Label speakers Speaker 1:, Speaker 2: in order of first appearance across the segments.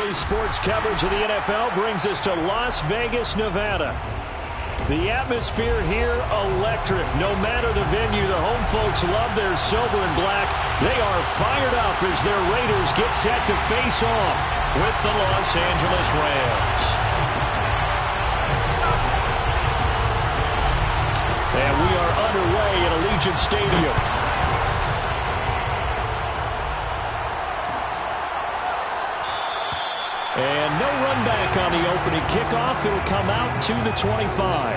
Speaker 1: Daily sports coverage of the NFL brings us to Las Vegas, Nevada. The atmosphere here, electric. No matter the venue, the home folks love their silver and black. They are fired up as their Raiders get set to face off with the Los Angeles Rams. And we are underway at Allegiant Stadium. And no run back on the opening kickoff. It'll come out to the 25.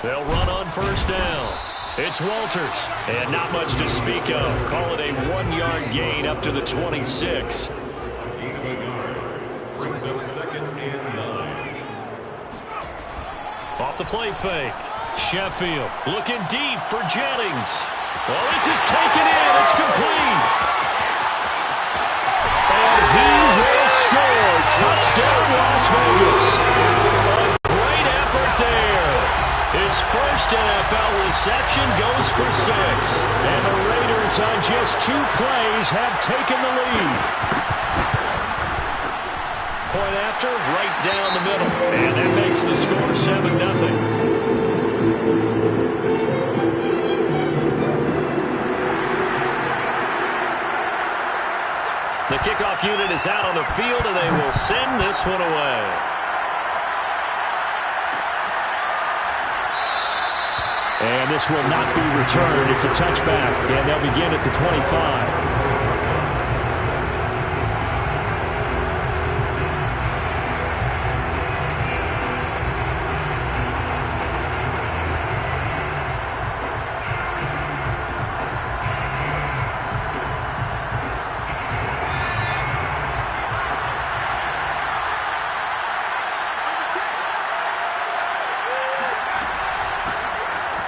Speaker 1: They'll run on first down. It's Walters, and not much to speak of. Call it a 1-yard gain up to the 26.
Speaker 2: Brings up 2nd and 9.
Speaker 1: Off the play fake. Sheffield looking deep for Jennings. Well, this is taken in. It's complete. And he will score. Touchdown, Las Vegas. A great effort there. His first NFL reception goes for 6. And the Raiders on just 2 plays have taken the lead. Point after, right down the middle. And that makes the score 7-0. The kickoff unit is out on the field, and they will send this one away. And this will not be returned. It's a touchback, and they'll begin at the 25.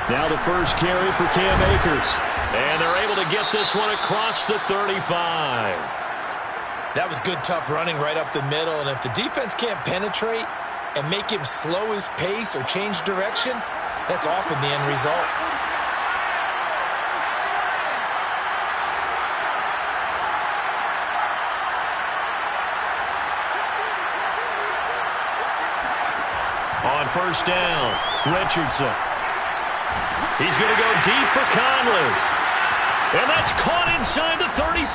Speaker 1: Now the first carry for Cam Akers. And they're able to get this one across the 35.
Speaker 3: That was good, tough running right up the middle. And if the defense can't penetrate and make him slow his pace or change direction, that's often the end result.
Speaker 1: On first down, Richardson. He's going to go deep for Conley. And that's caught inside the 35.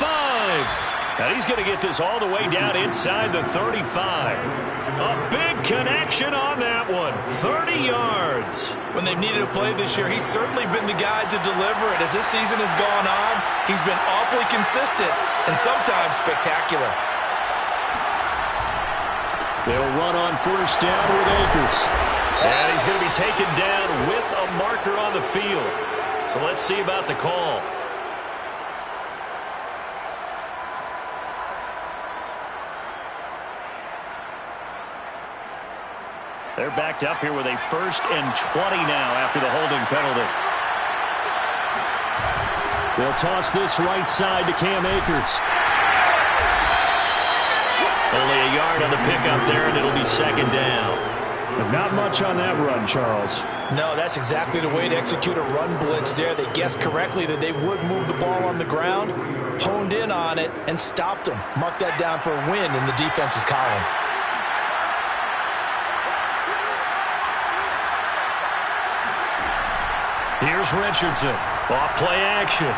Speaker 1: Now he's going to get this all the way down inside the 35. A big connection on that one. 30 yards.
Speaker 3: When they've needed a play this year, he's certainly been the guy to deliver it. As this season has gone on, he's been awfully consistent and sometimes spectacular.
Speaker 1: They'll run on first down with Akers. And he's going to be taken down with a marker on the field. So let's see about the call. They're backed up here with a 1st and 20 now after the holding penalty. They'll toss this right side to Cam Akers. Only a yard on the pickup there, and it'll be 2nd down. Not much on that run, Charles.
Speaker 3: No, that's exactly the way to execute a run blitz there. They guessed correctly that they would move the ball on the ground, honed in on it, and stopped them. Mark that down for a win in the defense's column.
Speaker 1: Here's Richardson. Off play action.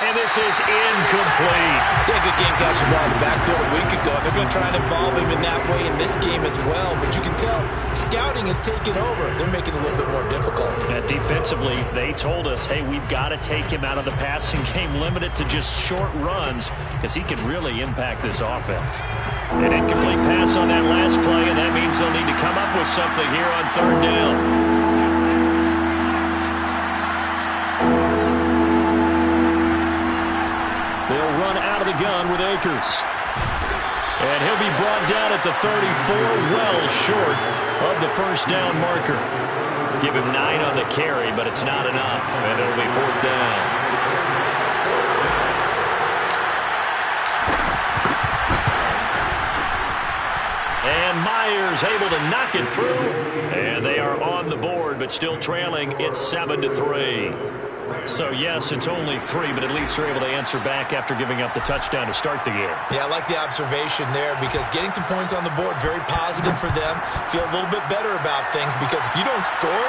Speaker 1: And this is incomplete.
Speaker 3: Yeah, good game catching ball in the backfield a week ago. They're going to try and involve him in that way in this game as well. But you can tell scouting has taken over. They're making it a little bit more difficult.
Speaker 1: And defensively, they told us, hey, we've got to take him out of the passing game, limit it to just short runs, because he can really impact this offense. An incomplete pass on that last play, and that means they'll need to come up with something here on 3rd down. They'll run out of the gun with Akers. And he'll be brought down at the 34, well short of the first down marker. Give him 9 on the carry, but it's not enough, and it'll be 4th down. And Myers able to knock it through. And they are on the board, but still trailing. It's 7-3. So, yes, it's only 3, but at least they're able to answer back after giving up the touchdown to start the game.
Speaker 3: Yeah, I like the observation there because getting some points on the board, very positive for them. Feel a little bit better about things because if you don't score,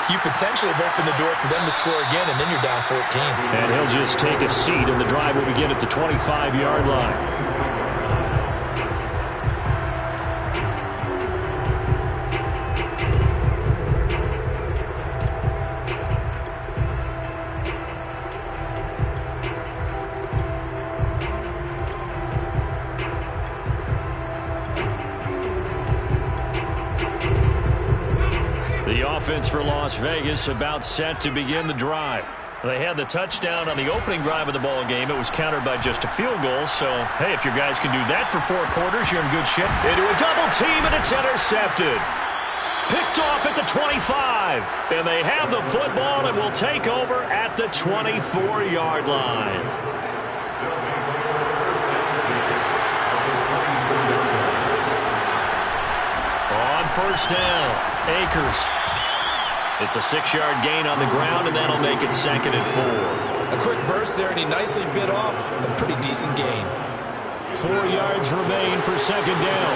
Speaker 3: you potentially have opened the door for them to score again, and then you're down 14.
Speaker 1: And he'll just take a seat, and the drive will begin at the 25-yard line. Offense for Las Vegas about set to begin the drive. They had the touchdown on the opening drive of the ball game. It was countered by just a field goal. So, hey, if your guys can do that for 4 quarters, you're in good shape. Into a double team, and it's intercepted. Picked off at the 25. And they have the football and will take over at the 24-yard line. On first down, Akers. It's a 6-yard gain on the ground, and that'll make it 2nd and 4.
Speaker 3: A quick burst there, and he nicely bit off a pretty decent gain.
Speaker 1: 4 yards remain for 2nd down.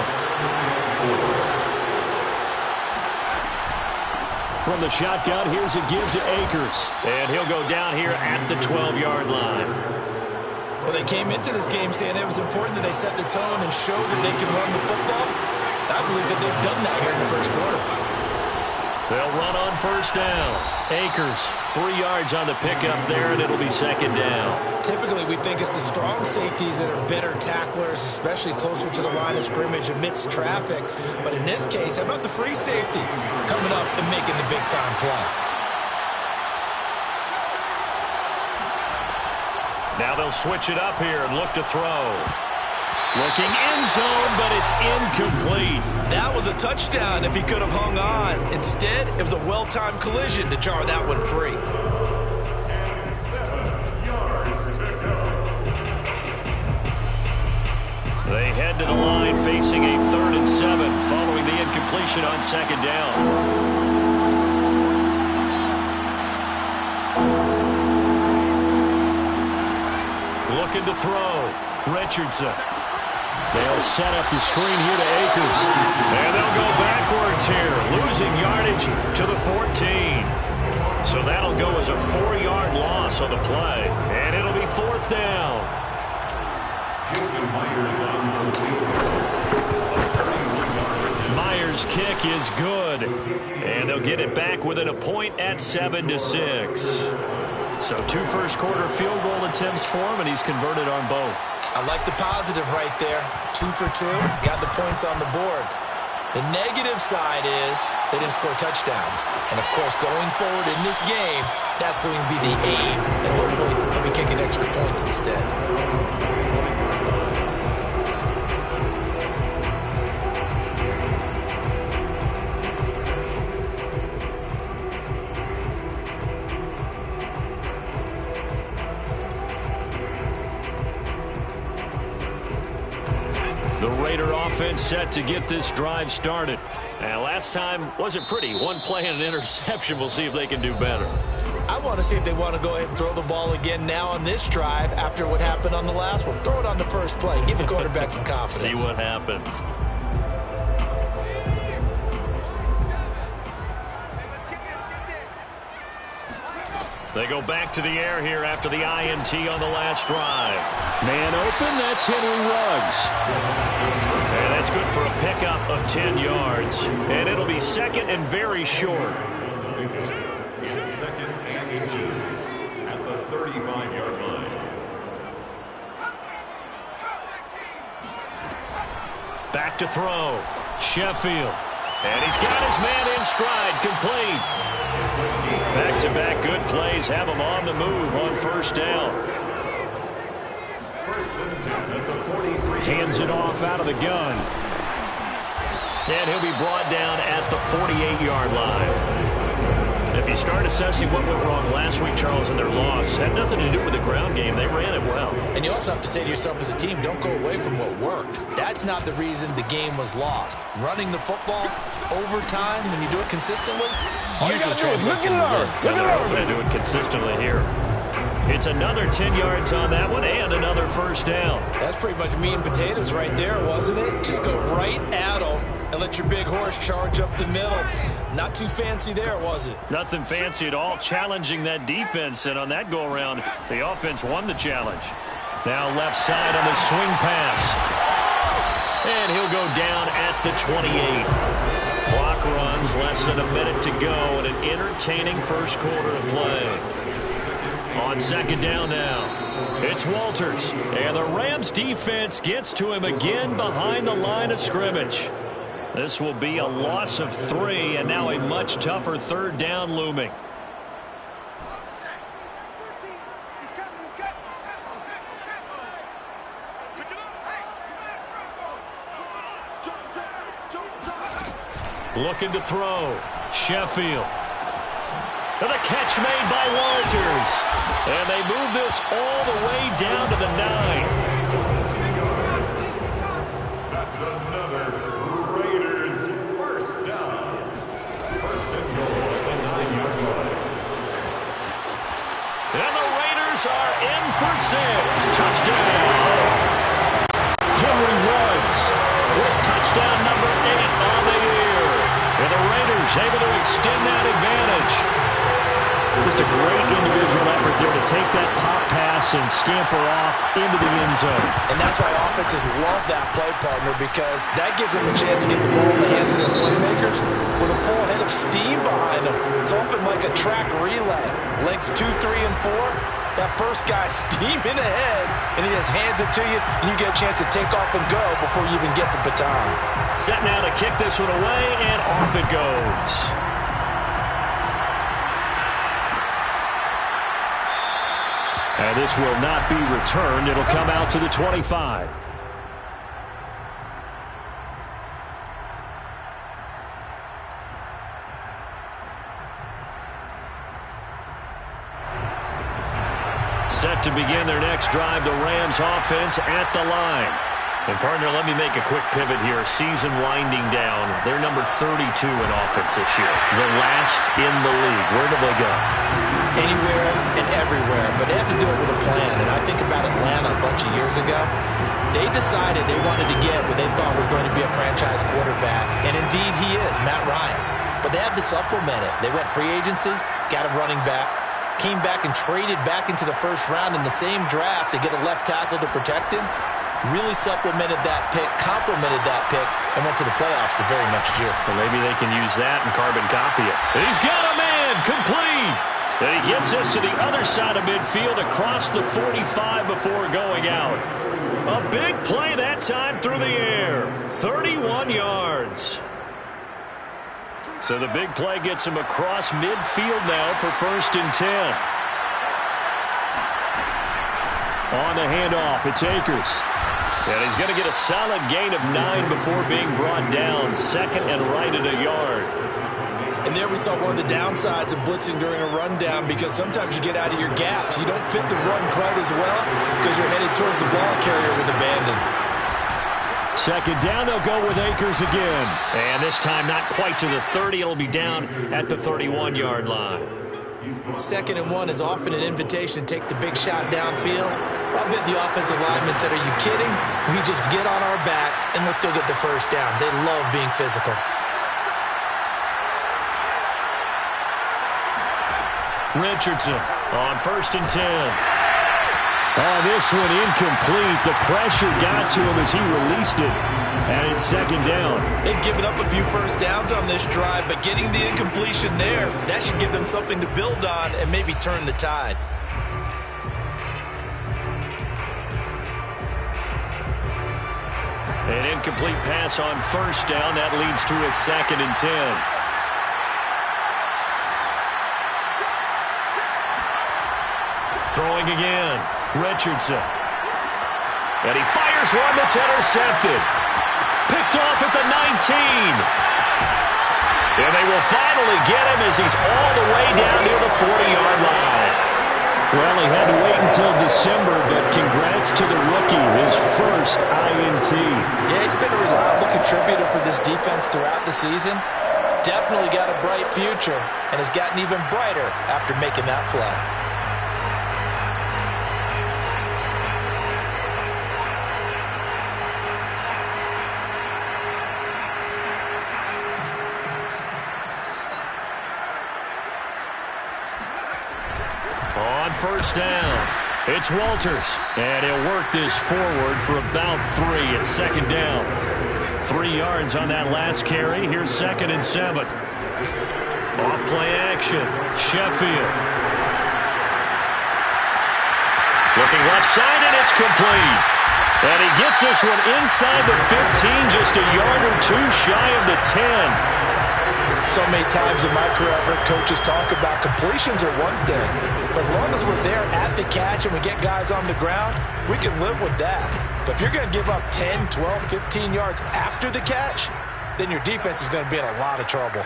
Speaker 1: From the shotgun, here's a give to Akers. And he'll go down here at the 12-yard line.
Speaker 3: Well, they came into this game saying it was important that they set the tone and show that they can run the football. I believe that they've done that here in the first quarter.
Speaker 1: They'll run on first down. Akers, 3 yards on the pickup there, and it'll be 2nd down.
Speaker 3: Typically, we think it's the strong safeties that are better tacklers, especially closer to the line of scrimmage amidst traffic. But in this case, how about the free safety coming up and making the big-time play?
Speaker 1: Now they'll switch it up here and look to throw. Looking end zone, but it's incomplete.
Speaker 3: That was a touchdown if he could have hung on. Instead, it was a well-timed collision to jar that one free.
Speaker 2: 7 yards to go.
Speaker 1: They head to the line facing a 3rd and 7 following the incompletion on 2nd down. Looking to throw. Richardson. They'll set up the screen here to Akers. And they'll go backwards here, losing yardage to the 14. So that'll go as a 4-yard loss on the play. And it'll be 4th down.
Speaker 2: Jason Myers on the field.
Speaker 1: Myers' kick is good. And they'll get it back within a point at 7-6. So 2 first-quarter field goal attempts for him, and he's converted on both.
Speaker 3: I like the positive right there. 2 for 2. Got the points on the board. The negative side is they didn't score touchdowns. And, of course, going forward in this game, that's going to be the aim. And hopefully he'll be kicking extra points instead.
Speaker 1: The Raider offense set to get this drive started. And last time wasn't pretty. 1 play and an interception. We'll see if they can do better.
Speaker 3: I want to see if they want to go ahead and throw the ball again now on this drive after what happened on the last one. Throw it on the first play. Give the quarterback some confidence.
Speaker 1: See what happens. They go back to the air here after the INT on the last drive. Man open, that's Henry Ruggs. And that's good for a pickup of 10 yards. And it'll be 2nd and very short.
Speaker 2: It's 2nd and inches at the 35-yard line.
Speaker 1: Back to throw. Sheffield. And he's got his man in stride, complete. Back-to-back good plays have him on the move on first down. Hands it off out of the gun. And he'll be brought down at the 48-yard line. If you start assessing what went wrong last week, Charles, in their loss, had nothing to do with the ground game. They ran it well.
Speaker 3: And you also have to say to yourself as a team, don't go away from what worked. That's not the reason the game was lost. Running the football over time, when you do it consistently, usually translates into wins.
Speaker 1: And they're hoping to do it consistently here. It's another 10 yards on that one and another first down.
Speaker 3: That's pretty much meat and potatoes right there, wasn't it? Just go right at them and let your big horse charge up the middle. Not too fancy there, was it?
Speaker 1: Nothing fancy at all, challenging that defense. And on that go-around, the offense won the challenge. Now left side on the swing pass. And he'll go down at the 28. Clock runs, less than a minute to go, and an entertaining first quarter of play. On second down now, it's Walters. And the Rams defense gets to him again behind the line of scrimmage. This will be a loss of 3, and now a much tougher third down looming. Looking to throw. Sheffield. And the catch made by Walters. And they move this all the way down to the 9.
Speaker 2: That's another Raiders first down. First and goal at the 9-yard line.
Speaker 1: And the Raiders are in for 6. Touchdown. Henry Woods with touchdown number 8 on the year. And the Raiders able to extend that advantage. Just a great individual effort there to take that pop pass and scamper off into the end zone.
Speaker 3: And that's why offenses love that play, partner, because that gives them a chance to get the ball in the hands of their playmakers with a full head of steam behind them. It's open like a track relay. Legs 2, 3, and 4. That first guy steaming ahead, and he just hands it to you, and you get a chance to take off and go before you even get the baton.
Speaker 1: Set now to kick this one away, and off it goes. And this will not be returned. It'll come out to the 25. Set to begin their next drive, the Rams offense at the line. And, partner, let me make a quick pivot here. Season winding down. They're number 32 in offense this year. The last in the league. Where do they go?
Speaker 3: Anywhere and everywhere. But they have to do it with a plan. And I think about Atlanta a bunch of years ago. They decided they wanted to get what they thought was going to be a franchise quarterback. And, indeed, he is, Matt Ryan. But they had to supplement it. They went free agency, got a running back, came back and traded back into the first round in the same draft to get a left tackle to protect him. Really supplemented that pick, complemented that pick, and went to the playoffs the very next year.
Speaker 1: Well, maybe they can use that and carbon copy it. He's got a man, complete. And he gets us to the other side of midfield across the 45 before going out. A big play that time through the air. 31 yards. So the big play gets him across midfield now for 1st and 10. On the handoff, it's Akers. And he's going to get a solid gain of 9 before being brought down. 2nd and right at a yard.
Speaker 3: And there we saw one of the downsides of blitzing during a rundown, because sometimes you get out of your gaps. You don't fit the run quite as well because you're headed towards the ball carrier with abandon.
Speaker 1: 2nd down, they'll go with Akers again. And this time not quite to the 30. It'll be down at the 31-yard line.
Speaker 3: 2nd and 1 is often an invitation to take the big shot downfield. I bet the offensive lineman said, are you kidding? We just get on our backs and let's go get the first down. They love being physical.
Speaker 1: Richardson on 1st and 10. Oh, this one incomplete. The pressure got to him as he released it. And it's 2nd down.
Speaker 3: They've given up a few first downs on this drive, but getting the incompletion there, that should give them something to build on and maybe turn the tide.
Speaker 1: An incomplete pass on 1st down. That leads to a 2nd and 10. Throwing again. Richardson. And he fires one that's intercepted. Picked off at the 19. And they will finally get him as he's all the way down near the 40-yard line.
Speaker 4: Well, he had to wait until December, but congrats to the rookie, his first INT.
Speaker 3: Yeah, he's been a reliable contributor for this defense throughout the season. Definitely got a bright future and has gotten even brighter after making that play.
Speaker 1: On first down, it's Walters. And he'll work this forward for about 3 at second down. 3 yards on that last carry. Here's 2nd and 7. Off play action. Sheffield. Looking left side, and it's complete. And he gets this one inside the 15, just a yard or 2 shy of the 10.
Speaker 3: So many times in my career, I've heard coaches talk about completions are one thing. But as long as we're there at the catch and we get guys on the ground, we can live with that. But if you're going to give up 10, 12, 15 yards after the catch, then your defense is going to be in a lot of trouble.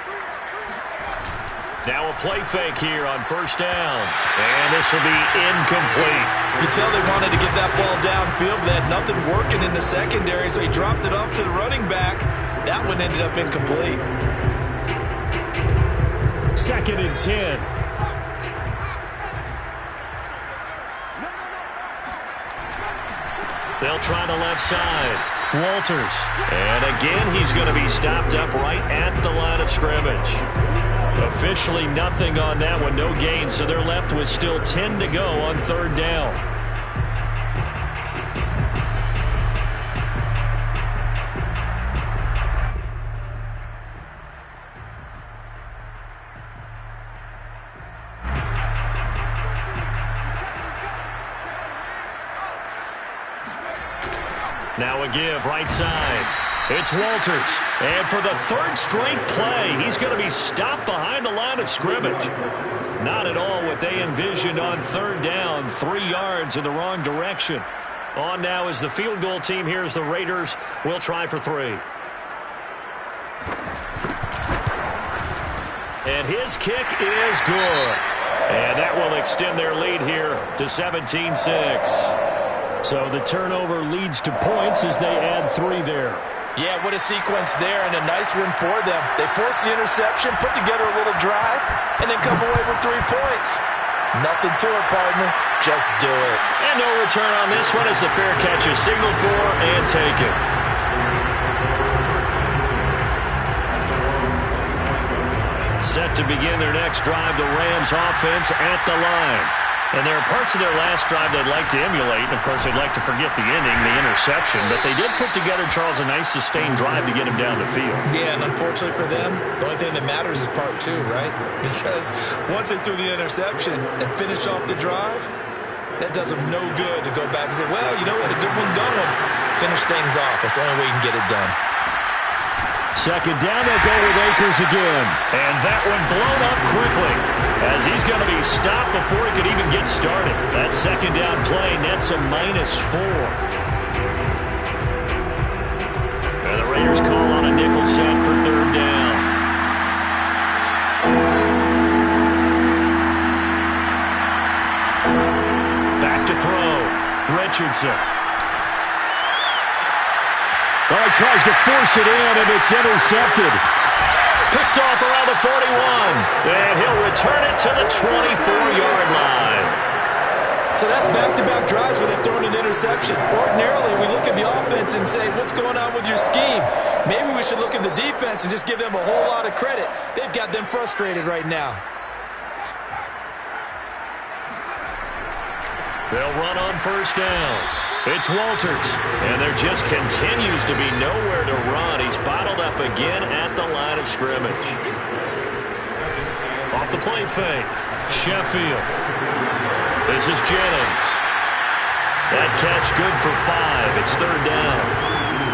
Speaker 1: Now a play fake here on first down. And this will be incomplete.
Speaker 3: You can tell they wanted to get that ball downfield, but they had nothing working in the secondary, so he dropped it off to the running back. That one ended up incomplete.
Speaker 4: 2nd and 10.
Speaker 1: They'll try the left side. Walters. And again, he's going to be stopped up right at the line of scrimmage. Officially nothing on that one, no gain, so they're left with still 10 to go on third down. Now a give, right side. It's Walters. And for the 3rd straight play, he's going to be stopped behind the line of scrimmage. Not at all what they envisioned on third down. 3 yards in the wrong direction. On now is the field goal team. Here's the Raiders. We'll try for 3. And his kick is good. And that will extend their lead here to 17-6. So the turnover leads to points as they add 3 there.
Speaker 3: Yeah, what a sequence there, and a nice win for them. They forced the interception, put together a little drive, and then come away with 3 points. Nothing to it, partner. Just do it.
Speaker 1: And no return on this one as the fair catch is signaled for and taken. Set to begin their next drive, the Rams offense at the line. And there are parts of their last drive they'd like to emulate. And, of course, they'd like to forget the ending, the interception. But they did put together, Charles, a nice sustained drive to get him down the field.
Speaker 3: Yeah, and unfortunately for them, the only thing that matters is part 2, right? Because once they threw the interception and finished off the drive, that does them no good to go back and say, well, you know, we had a good one going. Finish things off. That's the only way you can get it done.
Speaker 4: 2nd down, they'll go with Akers again.
Speaker 1: And that one blown up quickly as he's going to be stopped before he could even get started. That 2nd down play nets a -4. And the Raiders call on a nickel set for 3rd down. Back to throw. Richardson.
Speaker 4: Well, he tries to force it in, and it's intercepted.
Speaker 1: Picked off around the 41. And he'll return it to the 24-yard line.
Speaker 3: So that's back-to-back drives where they've thrown an interception. Ordinarily, we look at the offense and say, what's going on with your scheme? Maybe we should look at the defense and just give them a whole lot of credit. They've got them frustrated right now.
Speaker 1: They'll run on first down. It's Walters, and there just continues to be nowhere to run. He's bottled up again at the line of scrimmage. Off the play fake, Sheffield. This is Jennings. That catch good for 5. It's 3rd down.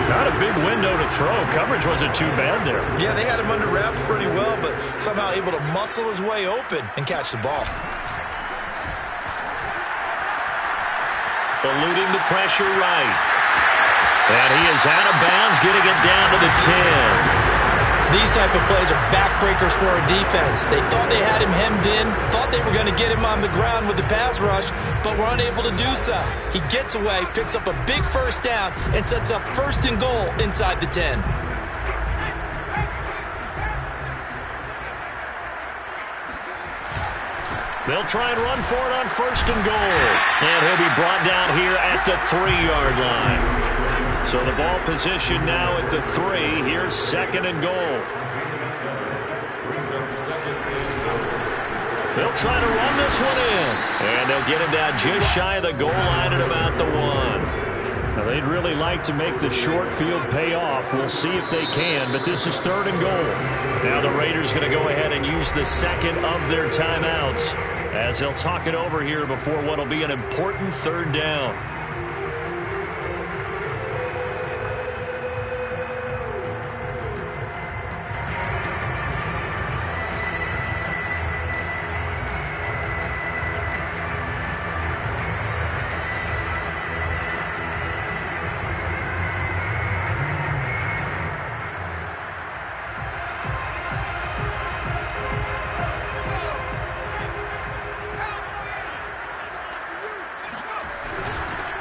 Speaker 1: Not a big window to throw. Coverage wasn't too bad there.
Speaker 3: Yeah, they had him under wraps pretty well, but somehow able to muscle his way open and catch the ball.
Speaker 1: Eluding the pressure right. And he is out of bounds, getting it down to the 10.
Speaker 3: These type of plays are backbreakers for a defense. They thought they had him hemmed in, thought they were going to get him on the ground with the pass rush, but were unable to do so. He gets away, picks up a big first down, and sets up 1st and goal inside the 10.
Speaker 1: They'll try and run for it on 1st and goal. And he'll be brought down here at the 3-yard line. So the ball position now at the 3. Here's 2nd and goal. They'll try to run this one in. And they'll get him down just shy of the goal line at about the 1.
Speaker 4: Now, they'd really like to make the short field pay off. We'll see if they can, but this is 3rd and goal.
Speaker 1: Now the Raiders going to go ahead and use the 2nd of their timeouts as they'll talk it over here before what will be an important 3rd down.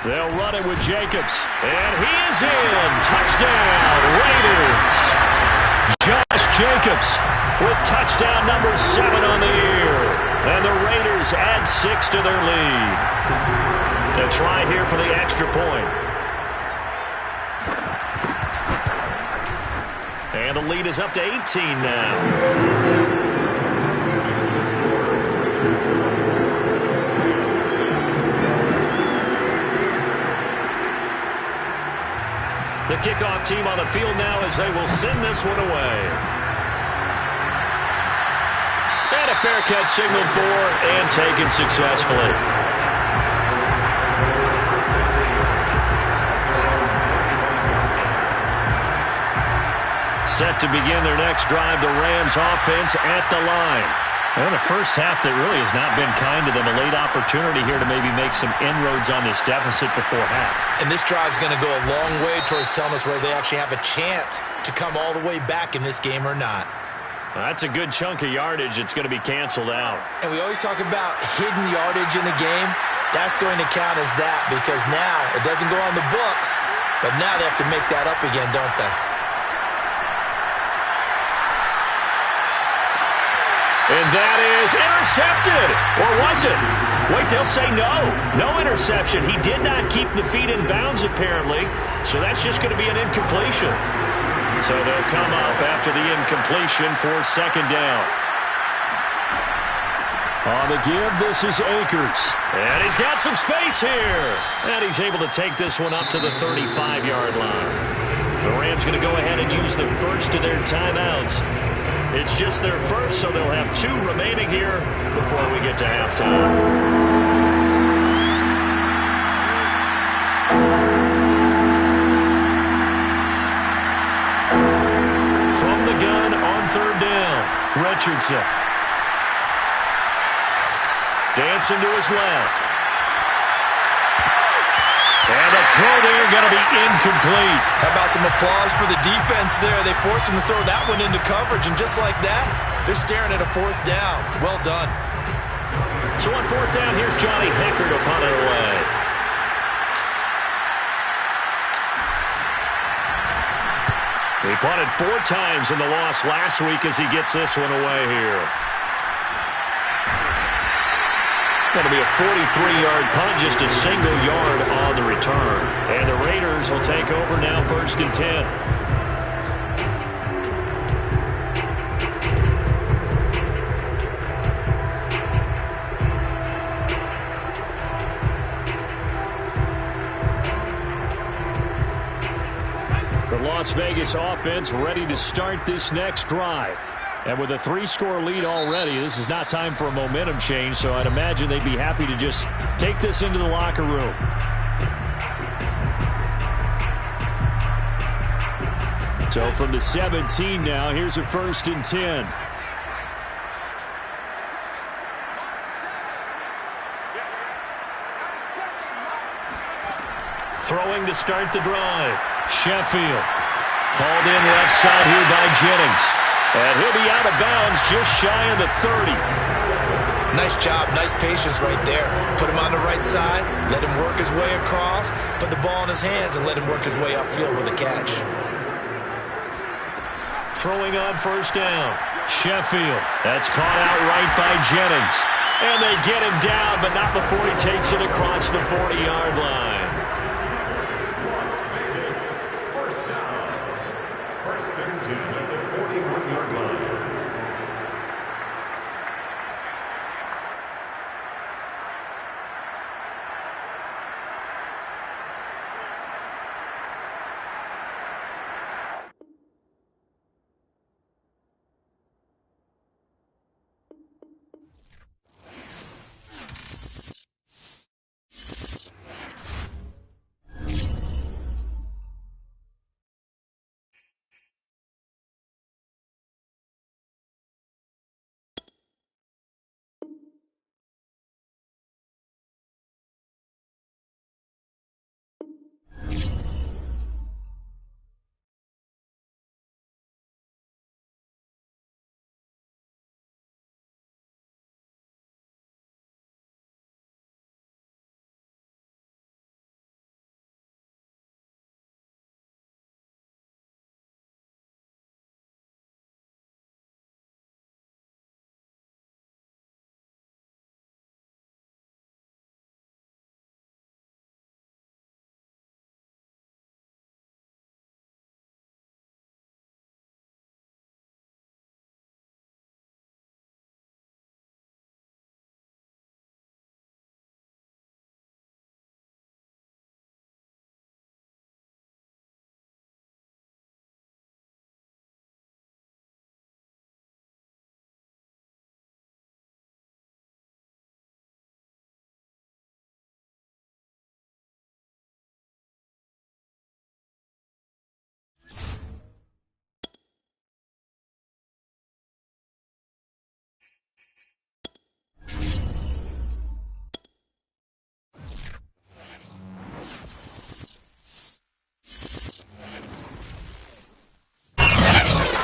Speaker 1: They'll run it with Jacobs. And he is in. Touchdown, Raiders. Josh Jacobs with touchdown number 7 on the year. And the Raiders add 6 to their lead. They'll try here for the extra point. And the lead is up to 18 now. The kickoff team on the field now as they will send this one away. And a fair catch signaled for and taken successfully. Set to begin their next drive, the Rams offense at the line. Well, the first half that really has not been kind to them. A late opportunity here to maybe make some inroads on this deficit before half.
Speaker 3: And this drive's going to go a long way towards telling us whether they actually have a chance to come all the way back in this game or not.
Speaker 1: Well, that's a good chunk of yardage. It's going to be canceled out.
Speaker 3: And we always talk about hidden yardage in a game. That's going to count as that because now it doesn't go on the books, but now they have to make that up again, don't they?
Speaker 1: And that is intercepted. Or was it? Wait, they'll say no. No interception. He did not keep the feet in bounds, apparently. So that's just going to be an incompletion. So they'll come up after the incompletion for 2nd down.
Speaker 4: On the give, this is Akers.
Speaker 1: And he's got some space here. And he's able to take this one up to the 35-yard line. The Rams going to go ahead and use the first of their timeouts. It's just their first, so they'll have 2 remaining here before we get to halftime. From the gun on 3rd down, Richardson. Dancing to his left. And a throw there going to be incomplete.
Speaker 3: How about some applause for the defense there? They forced him to throw that one into coverage, and just like that, they're staring at a 4th down. Well done.
Speaker 1: So on 4th down, here's Johnny Hecker to punt it away. He punted 4 times in the loss last week as he gets this one away here. Going to be a 43-yard punt, just a single yard on the return. And the Raiders will take over now 1st and 10. The Las Vegas offense ready to start this next drive. And with a 3-score lead already, this is not time for a momentum change, so I'd imagine they'd be happy to just take this into the locker room. So from the 17 now, here's a 1st and 10. Throwing to start the drive, Sheffield. Called in left side here by Jennings. And he'll be out of bounds just shy of the 30.
Speaker 3: Nice job, nice patience right there. Put him on the right side, let him work his way across, put the ball in his hands, and let him work his way upfield with a catch.
Speaker 1: Throwing on first down. Sheffield. That's caught out right by Jennings. And they get him down, but not before he takes it across the 40-yard line.
Speaker 2: Las Vegas, first down. First and 10 at the 41-yard line.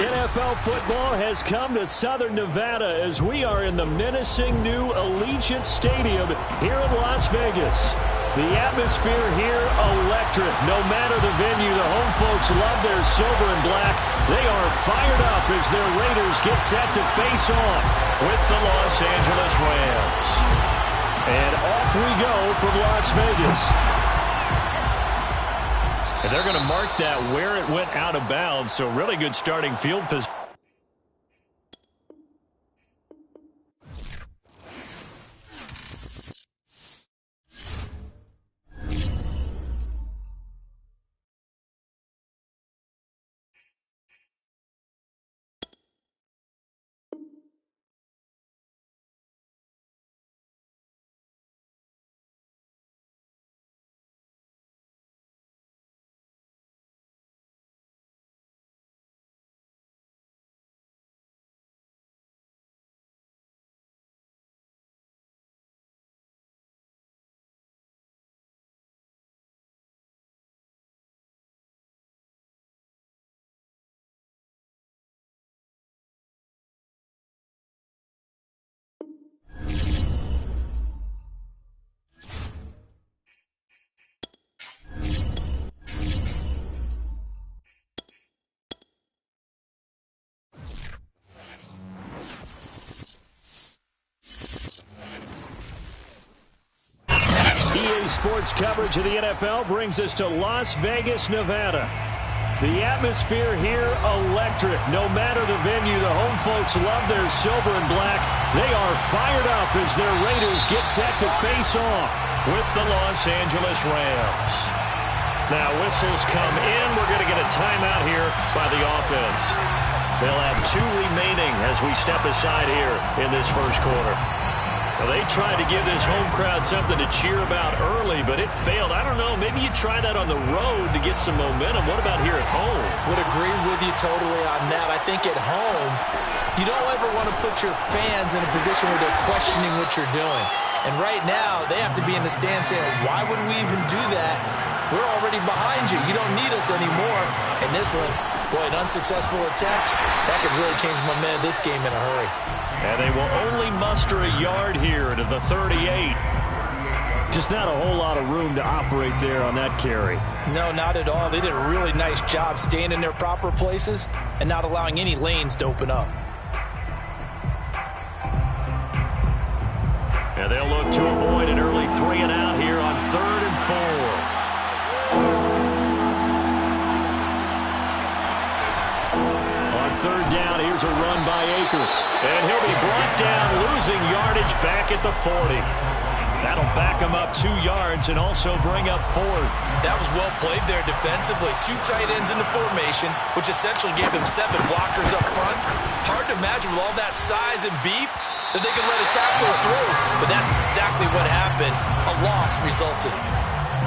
Speaker 1: NFL football has come to Southern Nevada as we are in the menacing new Allegiant Stadium here in Las Vegas. The atmosphere here electric. No matter the venue, the home folks love their silver and black. They are fired up as their Raiders get set to face off with the Los Angeles Rams. And off we go from Las Vegas. And they're going to mark that where it went out of bounds, so really good starting field position. Sports coverage of the NFL brings us to Las Vegas, Nevada. The atmosphere here electric. No matter the venue, the home folks love their silver and black. They are fired up as their Raiders get set to face off with the Los Angeles Rams. Now whistles come in. We're going to get a timeout here by the offense. They'll have 2 remaining as we step aside here in this first quarter. Well, they tried to give this home crowd something to cheer about early, but it failed. I don't know. Maybe you try that on the road to get some momentum. What about here at home?
Speaker 3: Would agree with you totally on that. I think at home, you don't ever want to put your fans in a position where they're questioning what you're doing. And right now, they have to be in the stand saying, why would we even do that? We're already behind you. You don't need us anymore. And this one, Boy, an unsuccessful attempt, that could really change the momentum of this game in a hurry.
Speaker 1: And they will only muster a yard here to the 38.
Speaker 4: Just not a whole lot of room to operate there on that carry.
Speaker 3: No, not at all. They did a really nice job staying in their proper places and not allowing any lanes to open up.
Speaker 1: And they'll look to avoid an early 3 and out here on 3rd and 4. On 3rd down, here's a run by Akers. And he'll be brought down, losing yardage back at the 40. That'll back him up 2 yards and also bring up 4th.
Speaker 3: That was well played there defensively. 2 tight ends in the formation, which essentially gave them 7 blockers up front. Hard to imagine with all that size and beef that they could let a tackle through. But that's exactly what happened. A loss resulted.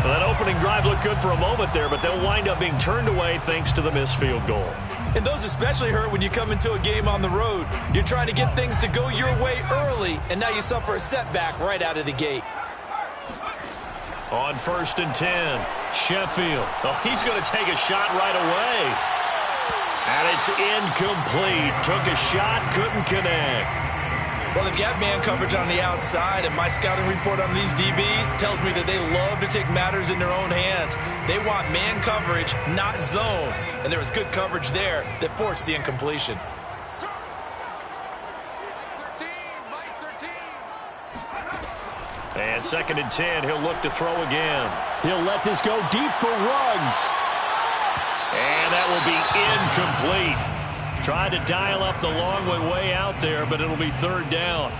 Speaker 1: Well, that opening drive looked good for a moment there, but they'll wind up being turned away thanks to the missed field goal.
Speaker 3: And those especially hurt when you come into a game on the road. You're trying to get things to go your way early, and now you suffer a setback right out of the gate.
Speaker 1: On 1st and 10, Sheffield. Oh, he's going to take a shot right away. And it's incomplete. Took a shot, couldn't connect.
Speaker 3: Well, they've got man coverage on the outside, and my scouting report on these DBs tells me that they love to take matters in their own hands. They want man coverage, not zone. And there was good coverage there that forced the incompletion.
Speaker 1: And 2nd and 10, he'll look to throw again.
Speaker 4: He'll let this go deep for Ruggs.
Speaker 1: And that will be incomplete. Tried to dial up the long way out there, but it'll be 3rd down.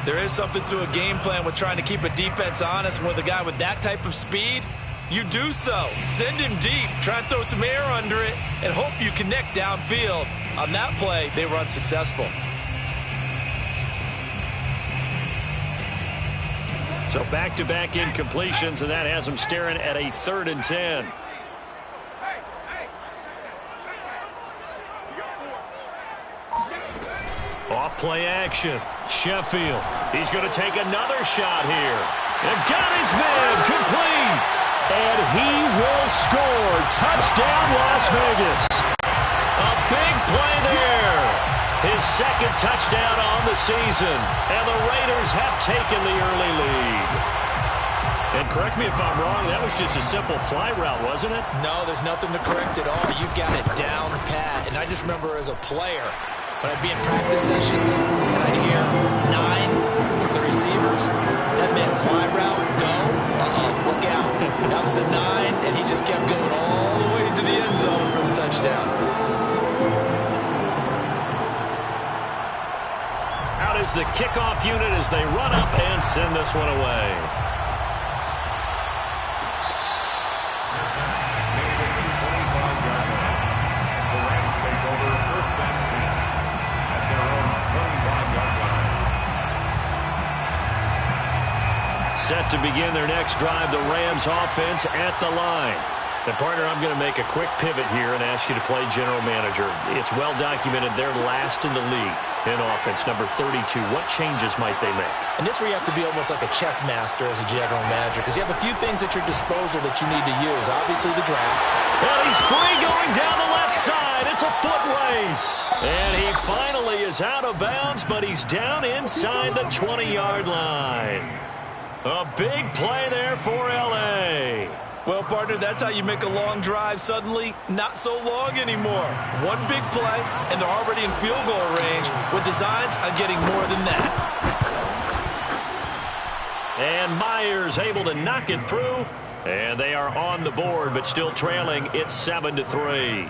Speaker 3: There is something to a game plan with trying to keep a defense honest. With a guy with that type of speed, you do so. Send him deep, try and throw some air under it, and hope you connect downfield. On that play, they were unsuccessful.
Speaker 1: So back-to-back incompletions, and that has them staring at a 3rd and 10. Off play action. Sheffield. He's going to take another shot here. And got his man complete.
Speaker 4: And he will score. Touchdown, Las Vegas.
Speaker 1: A big play there. His 2nd touchdown on the season. And the Raiders have taken the early lead. And correct me if I'm wrong, that was just a simple fly route, wasn't it?
Speaker 3: No, there's nothing to correct at all. You've got it down pat. And I just remember as a player, when I'd be in practice sessions and I'd hear 9 from the receivers, that meant fly route, go, look out. That was the 9, and he just kept going all the way to the end zone for the touchdown.
Speaker 1: Out is the kickoff unit as they run up and send this one away.
Speaker 2: The Rams take over 1st and 10 at their own 25-yard line.
Speaker 1: Set to begin their next drive, the Rams offense at the line. And partner, I'm going to make a quick pivot here and ask you to play general manager. It's well documented they're last in the league in offense, number 32. What changes might they make?
Speaker 3: And this where you have to be almost like a chess master as a general manager, because you have a few things at your disposal that you need to use. Obviously the draft.
Speaker 1: And he's free going down the left side. It's a foot race. And he finally is out of bounds, but he's down inside the 20-yard line. A big play there for L.A.
Speaker 3: Well, partner, that's how you make a long drive suddenly not so long anymore. One big play, and they're already in field goal range with designs on getting more than that.
Speaker 1: And Myers able to knock it through. And they are on the board, but still trailing. It's 7-3.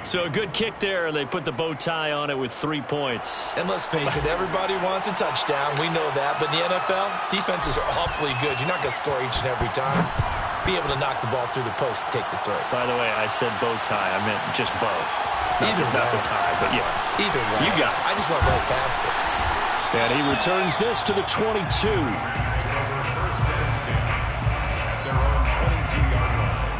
Speaker 1: So a good kick there, and they put the bow tie on it with 3 points.
Speaker 3: And let's face it, everybody wants a touchdown. We know that. But in the NFL, defenses are awfully good. You're not going to score each and every time. Be able to knock the ball through the post and take the throw.
Speaker 1: By the way, I said bow tie. I meant just bow. Not the tie, but yeah.
Speaker 3: Either way.
Speaker 1: You got it.
Speaker 3: I just went right past it.
Speaker 4: And he returns this to the 22.
Speaker 2: First and 10 at their own 22-yard line.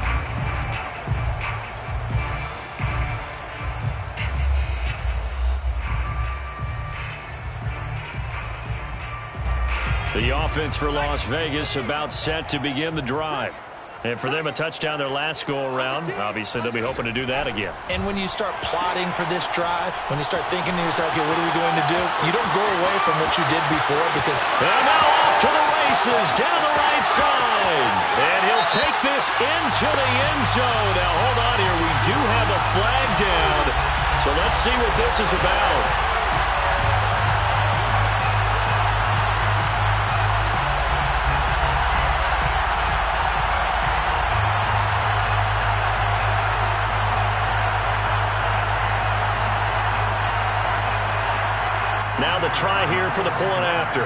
Speaker 1: The offense for Las Vegas about set to begin the drive. And for them, a touchdown their last go-around. Obviously, they'll be hoping to do that again.
Speaker 3: And when you start plotting for this drive, when you start thinking to yourself, okay, what are we going to do? You don't go away from what you did before because...
Speaker 1: And now off to the races, down the right side. And he'll take this into the end zone. Now, hold on here. We do have a flag down. So let's see what this is about. Now the try here for the point after.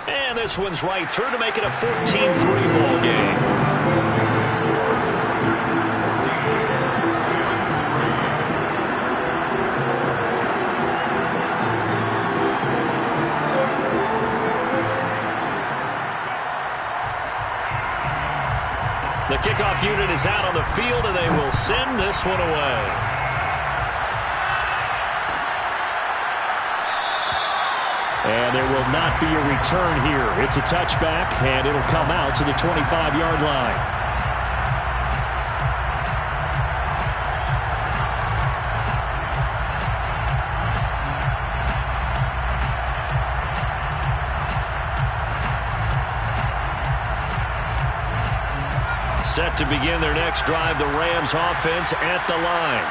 Speaker 1: And this one's right through to make it a 14-3 ball game. The kickoff unit is out on the field, and they will send this one away.
Speaker 4: And there will not be a return here. It's a touchback, and it'll come out to the 25-yard line.
Speaker 1: Set to begin their next drive, the Rams offense at the line.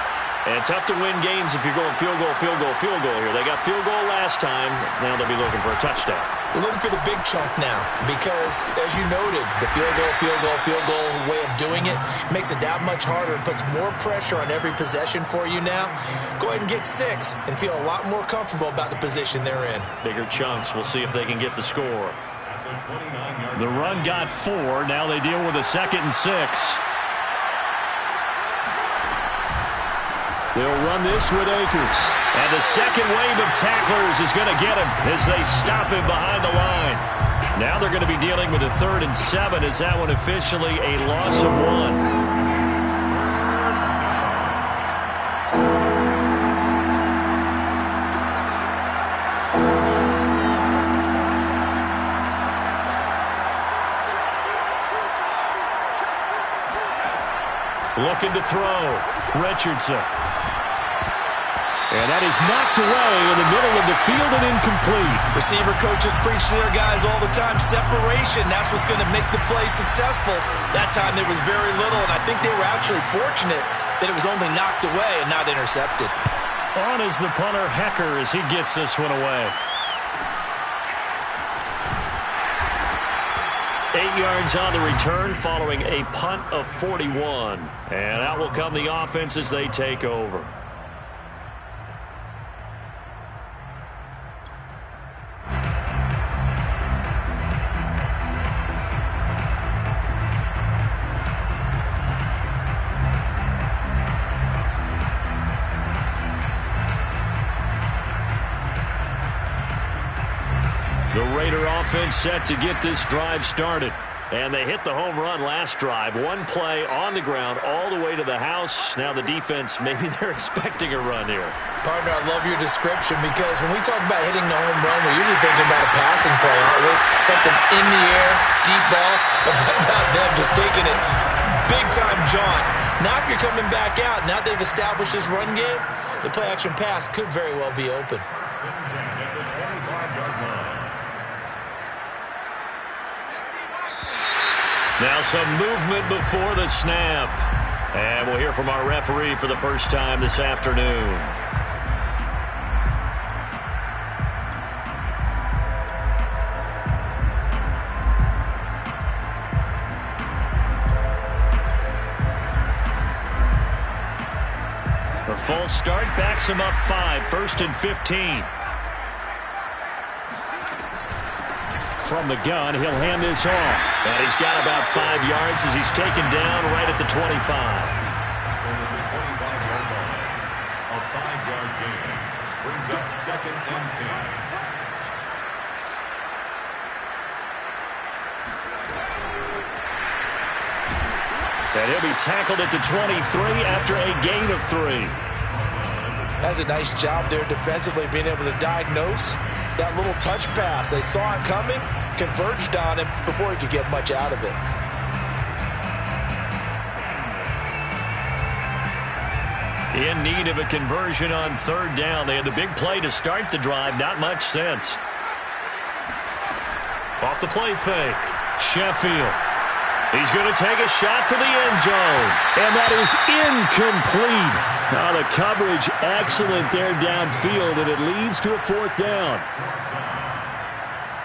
Speaker 1: And tough to win games if you're going field goal, field goal, field goal here. They got field goal last time. Now they'll be looking for a touchdown.
Speaker 3: We're looking for the big chunk now because, as you noted, the field goal way of doing it makes it that much harder and puts more pressure on every possession for you now. Go ahead and get 6 and feel a lot more comfortable about the position they're in.
Speaker 1: Bigger chunks. We'll see if they can get the score. The run got 4. Now they deal with a 2nd and 6.
Speaker 4: They'll run this with Akers.
Speaker 1: And the second wave of tacklers is going to get him as they stop him behind the line. Now they're going to be dealing with a 3rd and 7. Is that one officially a loss of 1? Looking to throw. Richardson.
Speaker 4: And that is knocked away in the middle of the field and incomplete.
Speaker 3: Receiver coaches preach to their guys all the time. Separation, that's what's going to make the play successful. That time there was very little, and I think they were actually fortunate that it was only knocked away and not intercepted.
Speaker 1: On is the punter, Hecker, as he gets this one away. 8 yards on the return following a punt of 41. And out will come the offense as they take over. The Raider offense set to get this drive started. And they hit the home run last drive. One play on the ground all the way to the house. Now the defense, maybe they're expecting a run here.
Speaker 3: Partner, I love your description because when we talk about hitting the home run, we're usually thinking about a passing play, aren't we? Something in the air, deep ball. But what about them just taking it big-time jaunt? Now if you're coming back out, now they've established this run game, the play-action pass could very well be open.
Speaker 1: Now some movement before the snap. And we'll hear from our referee for the first time this afternoon. A false start backs him up 5, 1st and 15.
Speaker 4: From the gun, he'll hand this off.
Speaker 1: And he's got about 5 yards as he's taken down right at the 25.
Speaker 2: A 5-yard gain brings up 2nd and 10.
Speaker 1: And he'll be tackled at the 23 after a gain of 3.
Speaker 3: That's a nice job there defensively, being able to diagnose that little touch pass. They saw it coming, converged on him before he could get much out of it.
Speaker 1: In need of a conversion on 3rd down. They had the big play to start the drive. Not much sense. Off the play fake. Sheffield. He's going to take a shot for the end zone.
Speaker 4: And that is incomplete. Now the coverage excellent there downfield, and it leads to a 4th down.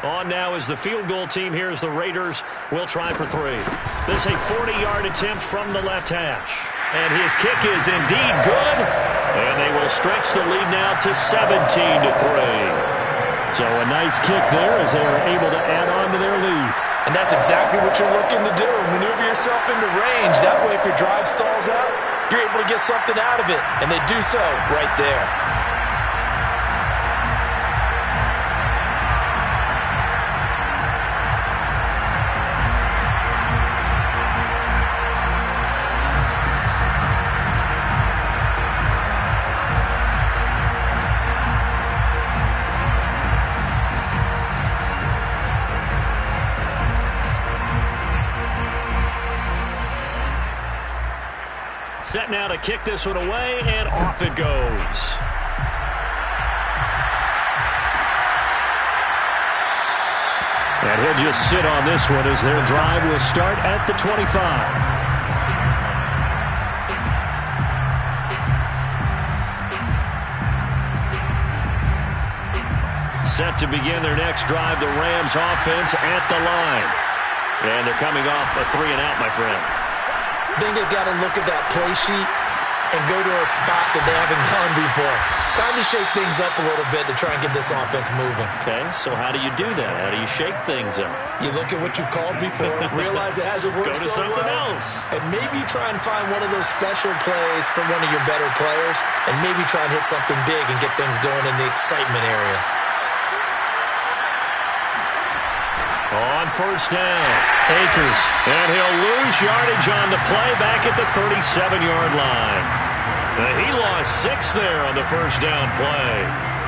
Speaker 1: On now is the field goal team. Here's the Raiders. Will try for 3. This is a 40-yard attempt from the left hash. And his kick is indeed good. And they will stretch the lead now to 17-3.
Speaker 4: So a nice kick there as they are able to add on to their lead.
Speaker 3: And that's exactly what you're looking to do. Maneuver yourself into range. That way, if your drive stalls out, you're able to get something out of it. And they do so right there.
Speaker 1: Set now to kick this one away, and off it goes.
Speaker 4: And he'll just sit on this one as their drive will start at the 25.
Speaker 1: Set to begin their next drive, the Rams offense at the line. And they're coming off a 3-and-out, my friend.
Speaker 3: I think they've got to look at that play sheet and go to a spot that they haven't gone before. Time to shake things up a little bit to try and get this offense moving.
Speaker 1: Okay, so how do you do that? How do you shake things up?
Speaker 3: You look at what you've called before, realize it hasn't worked
Speaker 1: Go to
Speaker 3: so
Speaker 1: something
Speaker 3: well,
Speaker 1: else.
Speaker 3: and maybe try and find one of those special plays from one of your better players, and maybe try and hit something big and get things going in the excitement area.
Speaker 1: On 1st down, Akers, and he'll lose yardage on the play back at the 37-yard line. He lost 6 there on the 1st down play.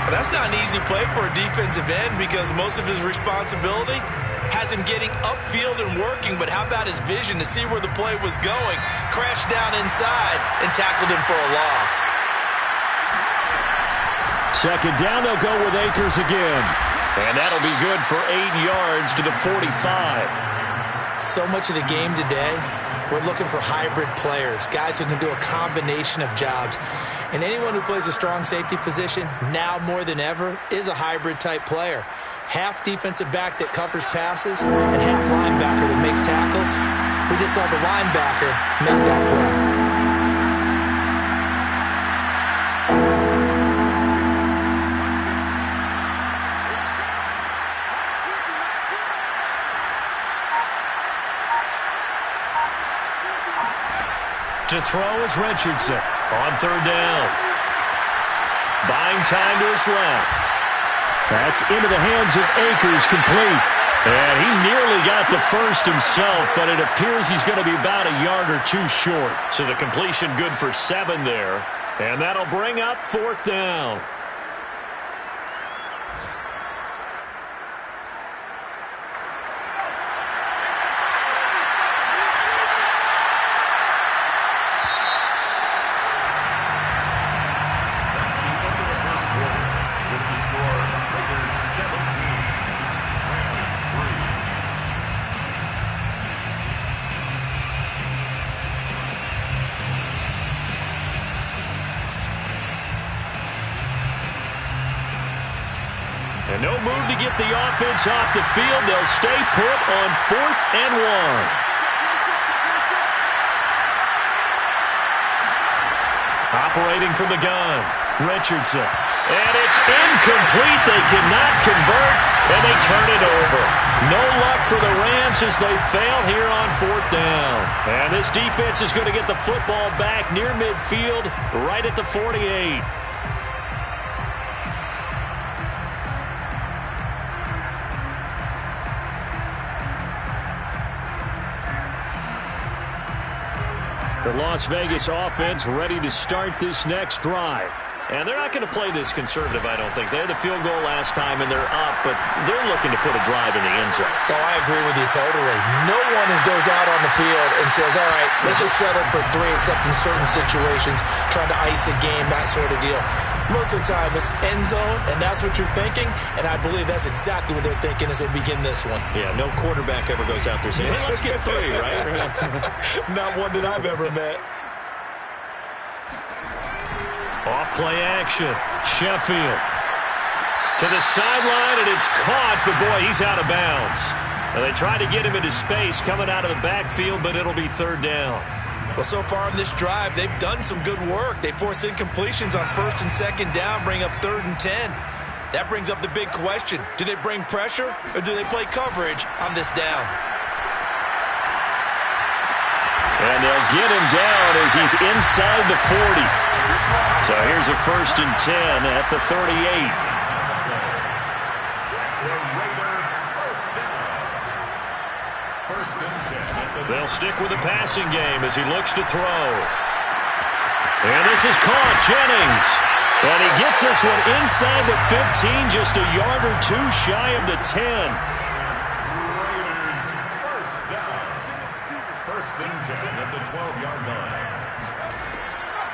Speaker 3: Well, that's not an easy play for a defensive end because most of his responsibility has him getting upfield and working, but how about his vision to see where the play was going, crashed down inside, and tackled him for a loss.
Speaker 4: 2nd down, they'll go with Akers again.
Speaker 1: And that'll be good for 8 yards to the 45.
Speaker 3: So much of the game today, we're looking for hybrid players, guys who can do a combination of jobs. And anyone who plays a strong safety position, now more than ever, is a hybrid-type player. Half defensive back that covers passes and half linebacker that makes tackles. We just saw the linebacker make that play.
Speaker 1: To throw is Richardson on 3rd down. Buying time to his left.
Speaker 4: That's into the hands of Akers, complete.
Speaker 1: And he nearly got the first himself, but it appears he's going to be about a yard or 2 short. So the completion good for 7 there. And that'll bring up 4th down. And no move to get the offense off the field. They'll stay put on 4th and 1. Operating from the gun, Richardson. And it's incomplete. They cannot convert, and they turn it over. No luck for the Rams as they fail here on 4th down. And this defense is going to get the football back near midfield, right at the 48.
Speaker 4: The Las Vegas offense ready to start this next drive.
Speaker 1: And they're not going to play this conservative, I don't think. They had the field goal last time, and they're up, but they're looking to put a drive in the end zone.
Speaker 3: Oh, I agree with you totally. No one goes out on the field and says, all right, let's just settle for 3, except in certain situations, trying to ice a game, that sort of deal. Most of the time, it's end zone, and that's what you're thinking, and I believe that's exactly what they're thinking as they begin this one.
Speaker 1: Yeah, no quarterback ever goes out there saying, hey, let's get 3, right?
Speaker 3: Not one that I've ever met.
Speaker 1: Off-play action. Sheffield to the sideline, and it's caught, but boy, he's out of bounds. And they try to get him into space coming out of the backfield, but it'll be 3rd down.
Speaker 3: Well, so far in this drive, they've done some good work. They force incompletions on 1st and 2nd down, bring up 3rd and 10. That brings up the big question. Do they bring pressure, or do they play coverage on this down?
Speaker 4: And they'll get him down as he's inside the 40. So here's a 1st and 10 at the 38.
Speaker 1: They'll stick with the passing game as he looks to throw. And this is caught. Jennings. And he gets this one inside the 15, just a yard or 2 shy of the 10.
Speaker 2: Raiders first down. 1st and 10 at the 12-yard line.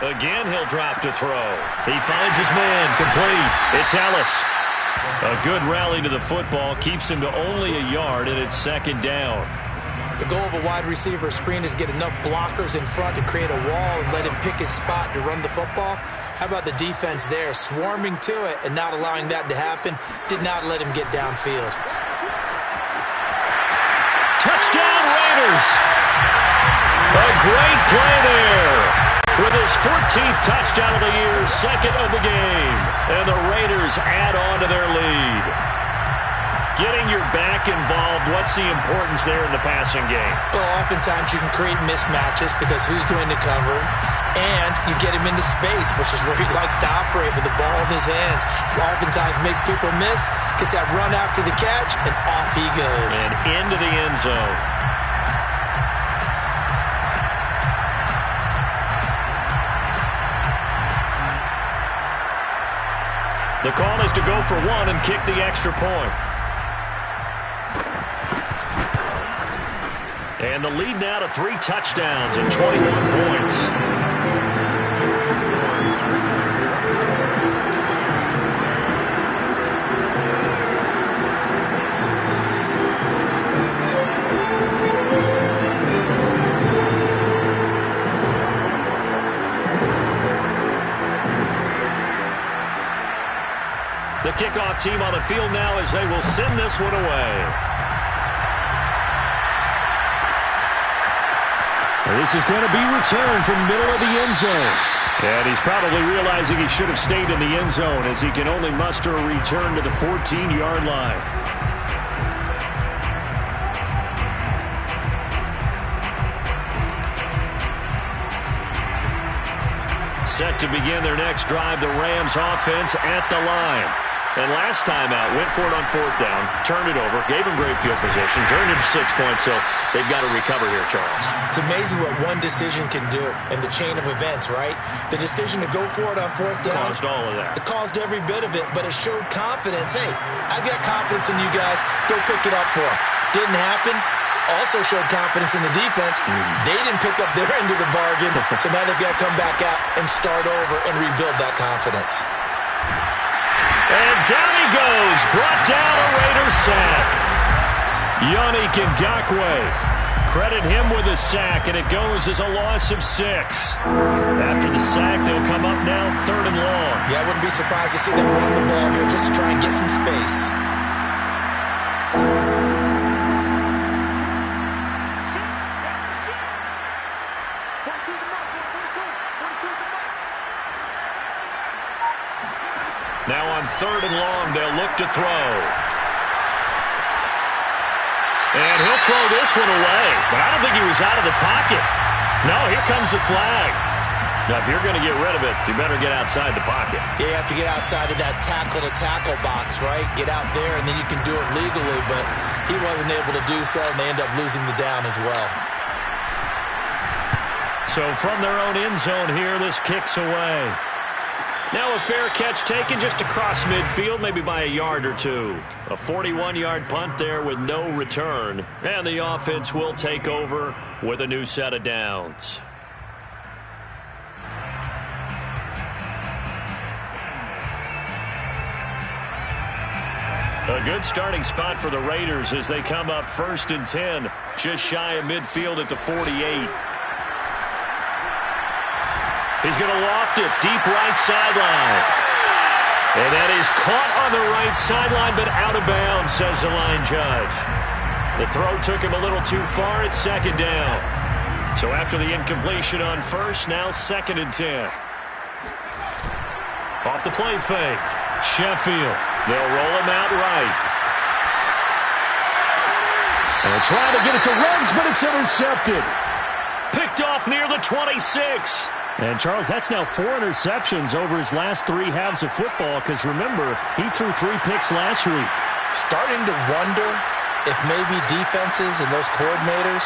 Speaker 1: Again, he'll drop to throw. He finds his man, complete. It's Ellis. A good rally to the football, keeps him to only a yard, and it's 2nd down.
Speaker 3: The goal of a wide receiver screen is get enough blockers in front to create a wall and let him pick his spot to run the football. How about the defense there, swarming to it and not allowing that to happen? Did not let him get downfield.
Speaker 1: Touchdown, Raiders! A great play there. With his 14th touchdown of the year, 2nd of the game. And the Raiders add on to their lead. Getting your back involved, what's the importance there in the passing game?
Speaker 3: Well, oftentimes you can create mismatches because who's going to cover him? And you get him into space, which is where he likes to operate with the ball in his hands. Oftentimes makes people miss, gets that run after the catch, and off he goes.
Speaker 1: And into the end zone. The call is to go for 1 and kick the extra point. And the lead now to 3 touchdowns and 21 points. The kickoff team on the field now as they will send this one away.
Speaker 4: This is going to be returned from middle of the end zone. And he's probably realizing he should have stayed in the end zone as he can only muster a return to the 14-yard line.
Speaker 1: Set to begin their next drive, the Rams offense at the line. And last time out, went for it on 4th down, turned it over, gave him great field position, turned it to 6 points, so they've got to recover here, Charles.
Speaker 3: It's amazing what one decision can do in the chain of events, right? The decision to go for it on 4th down.
Speaker 1: Caused all of that.
Speaker 3: It caused every bit of it, but it showed confidence. Hey, I've got confidence in you guys. Go pick it up for them. Didn't happen. Also showed confidence in the defense. They didn't pick up their end of the bargain, so now they've got to come back out and start over and rebuild that confidence.
Speaker 1: And down he goes, brought down a Raiders sack. Yannick Ngakoue, credit him with a sack, and it goes as a loss of 6. After the sack, they'll come up now 3rd and long.
Speaker 3: Yeah, I wouldn't be surprised to see them run the ball here just to try and get some space.
Speaker 1: Now on 3rd and long, they'll look to throw. And he'll throw this one away. But I don't think he was out of the pocket. No, here comes the flag. Now, if you're going to get rid of it, you better get outside the pocket.
Speaker 3: Yeah, you have to get outside of that tackle-to-tackle box, right? Get out there, and then you can do it legally. But he wasn't able to do so, and they end up losing the down as well.
Speaker 1: So from their own end zone here, this kicks away. Now a fair catch taken just across midfield, maybe by a yard or two. A 41-yard punt there with no return. And the offense will take over with a new set of downs. A good starting spot for the Raiders as they come up 1st and 10, just shy of midfield at the 48. He's going to loft it deep right sideline. And that is caught on the right sideline, but out of bounds, says the line judge. The throw took him a little too far at 2nd down. So after the incompletion on 1st, now 2nd and 10. Off the play fake. Sheffield. They'll roll him out right. And they'll try to get it to Ruggs, but it's intercepted. Picked off near the 26.
Speaker 4: And, Charles, that's now 4 interceptions over his last 3 halves of football because, remember, he threw 3 picks last week.
Speaker 3: Starting to wonder if maybe defenses and those coordinators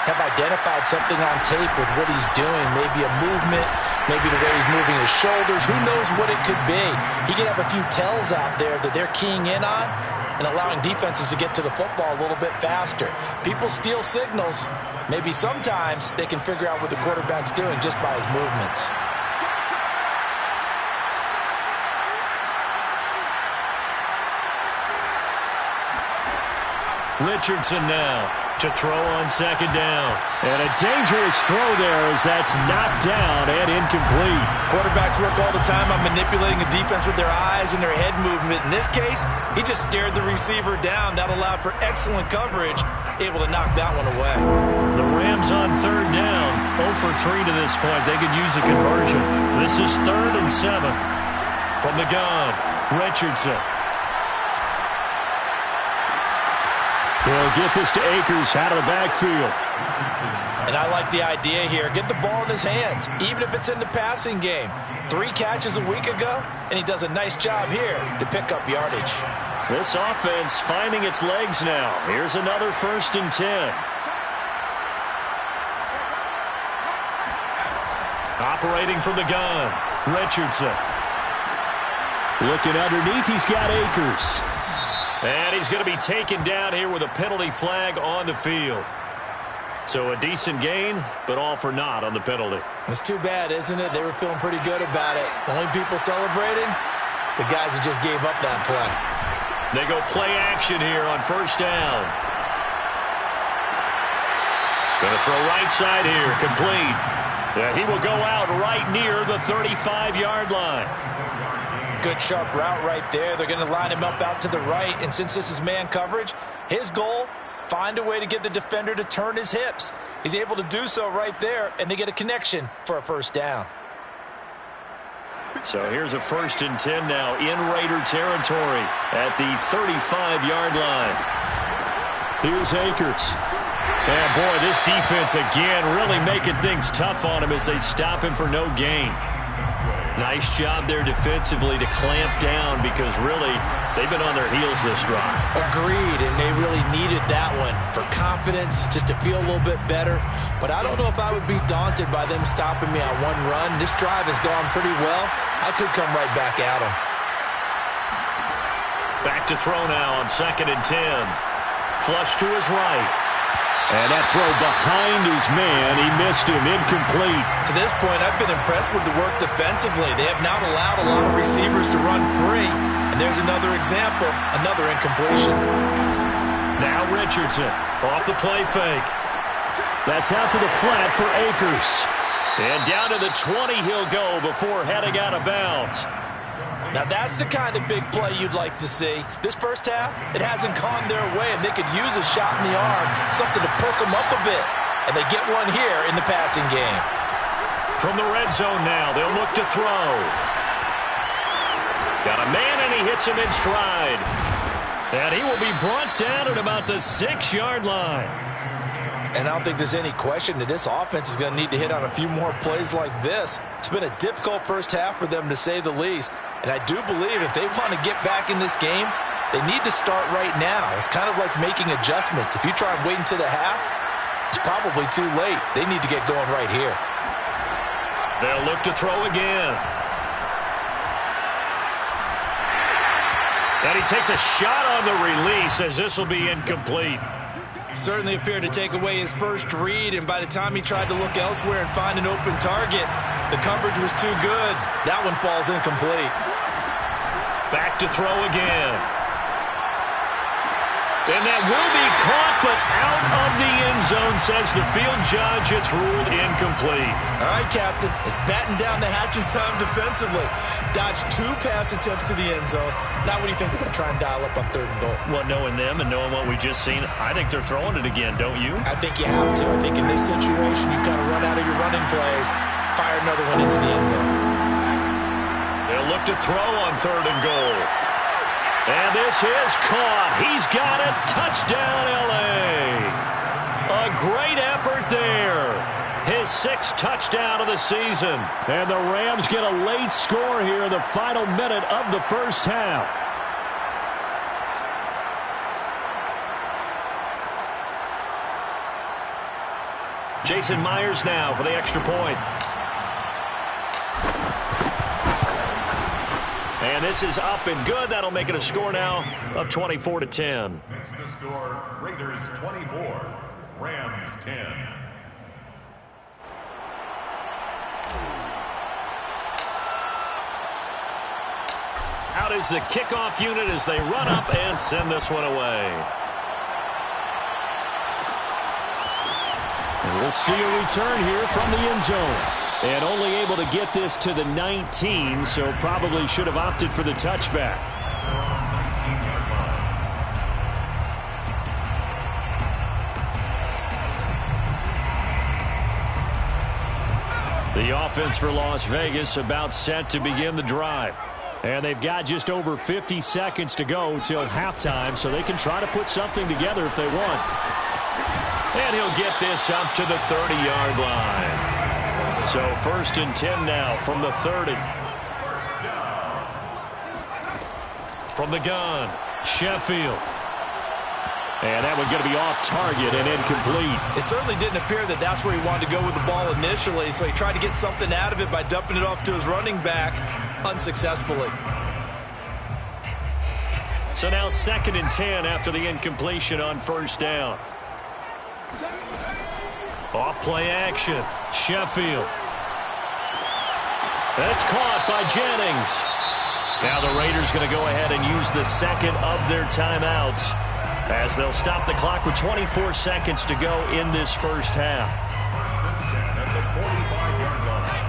Speaker 3: have identified something on tape with what he's doing, maybe a movement, maybe the way he's moving his shoulders. Who knows what it could be? He could have a few tells out there that they're keying in on and allowing defenses to get to the football a little bit faster. People steal signals. Maybe sometimes they can figure out what the quarterback's doing just by his movements.
Speaker 1: Richardson now to throw on 2nd down.
Speaker 4: And a dangerous throw there as that's knocked down and incomplete.
Speaker 3: Quarterbacks work all the time on manipulating a defense with their eyes and their head movement. In this case, he just stared the receiver down. That allowed for excellent coverage, able to knock that one away.
Speaker 1: The Rams on 3rd down, 0 for 3 to this point. They could use a conversion. This is 3rd and 7. From the gun, Richardson.
Speaker 4: They'll get this to Akers out of the backfield.
Speaker 3: And I like the idea here. Get the ball in his hands, even if it's in the passing game. 3 catches a week ago, and he does a nice job here to pick up yardage.
Speaker 1: This offense finding its legs now. Here's another 1st and 10. Operating from the gun, Richardson.
Speaker 4: Looking underneath, he's got Akers.
Speaker 1: And he's going to be taken down here with a penalty flag on the field. So a decent gain, but all for naught on the penalty.
Speaker 3: It's too bad, isn't it? They were feeling pretty good about it. The only people celebrating, the guys who just gave up that play.
Speaker 1: They go play action here on 1st down. Going to throw right side here, complete. Yeah, he will go out right near the 35-yard line.
Speaker 3: Good sharp route right there. They're going to line him up out to the right. And since this is man coverage, his goal, find a way to get the defender to turn his hips. He's able to do so right there, and they get a connection for a 1st down.
Speaker 1: So here's a 1st and 10 now in Raider territory at the 35-yard line.
Speaker 4: Here's Akers.
Speaker 1: And boy, this defense again really making things tough on him as they stop him for no gain. Nice job there defensively to clamp down because really they've been on their heels this drive.
Speaker 3: Agreed, and they really needed that one for confidence, just to feel a little bit better. But I don't know if I would be daunted by them stopping me on one run. This drive has gone pretty well. I could come right back at them.
Speaker 1: Back to throw now on 2nd and 10. Flush to his right.
Speaker 4: And that throw behind his man, he missed him, incomplete.
Speaker 3: To this point, I've been impressed with the work defensively. They have not allowed a lot of receivers to run free. And there's another example, another incompletion.
Speaker 1: Now Richardson off the play fake.
Speaker 4: That's out to the flat for Akers.
Speaker 1: And down to the 20 he'll go before heading out of bounds.
Speaker 3: Now, that's the kind of big play you'd like to see. This 1st half, it hasn't gone their way, and they could use a shot in the arm, something to perk them up a bit. And they get one here in the passing game.
Speaker 1: From the red zone now, they'll look to throw. Got a man, and he hits him in stride. And he will be brought down at about the 6-yard line.
Speaker 3: And I don't think there's any question that this offense is going to need to hit on a few more plays like this. It's been a difficult 1st half for them, to say the least. And I do believe if they want to get back in this game, they need to start right now. It's kind of like making adjustments. If you try and wait until the half, it's probably too late. They need to get going right here.
Speaker 1: They'll look to throw again. And he takes a shot on the release as this will be incomplete.
Speaker 3: Certainly appeared to take away his first read, and by the time he tried to look elsewhere and find an open target, the coverage was too good. That one falls incomplete.
Speaker 1: Back to throw again. And that will be caught, but out of the end zone, says the field judge. It's ruled incomplete.
Speaker 3: All right, Captain. It's batten down the hatches time defensively. Dodged 2 pass attempts to the end zone. Now what do you think they're going to try and dial up on 3rd and goal?
Speaker 1: Well, knowing them and knowing what we just seen, I think they're throwing it again, don't you?
Speaker 3: I think you have to. I think in this situation, you kind of run out of your running plays, fire another one into the end zone.
Speaker 1: They'll look to throw on 3rd and goal. And this is caught. He's got it. Touchdown, L.A. A great effort there. His 6th touchdown of the season.
Speaker 4: And the Rams get a late score here in the final minute of the first half.
Speaker 1: Jason Myers now for the extra point. And this is up and good. That'll make it a score now of 24-10.
Speaker 2: Makes the score Raiders 24, Rams 10.
Speaker 1: Out is the kickoff unit as they run up and send this one away.
Speaker 4: And we'll see a return here from the end zone. And only able to get this to the 19, so probably should have opted for the touchback. The offense for Las Vegas about set to begin the drive. And they've got just over 50 seconds to go till halftime, so they can try to put something together if they want.
Speaker 1: And he'll get this up to the 30-yard line. So 1st and 10 now from the 30. From the gun, Sheffield. And that one's going to be off target and incomplete.
Speaker 3: It certainly didn't appear that that's where he wanted to go with the ball initially, so he tried to get something out of it by dumping it off to his running back unsuccessfully.
Speaker 1: So now 2nd and 10 after the incompletion on 1st down. Off play action. Sheffield. That's caught by Jennings. Now the Raiders going to go ahead and use the 2nd of their timeouts as they'll stop the clock with 24 seconds to go in this first half.
Speaker 2: 1st and 10 at the 45-yard line.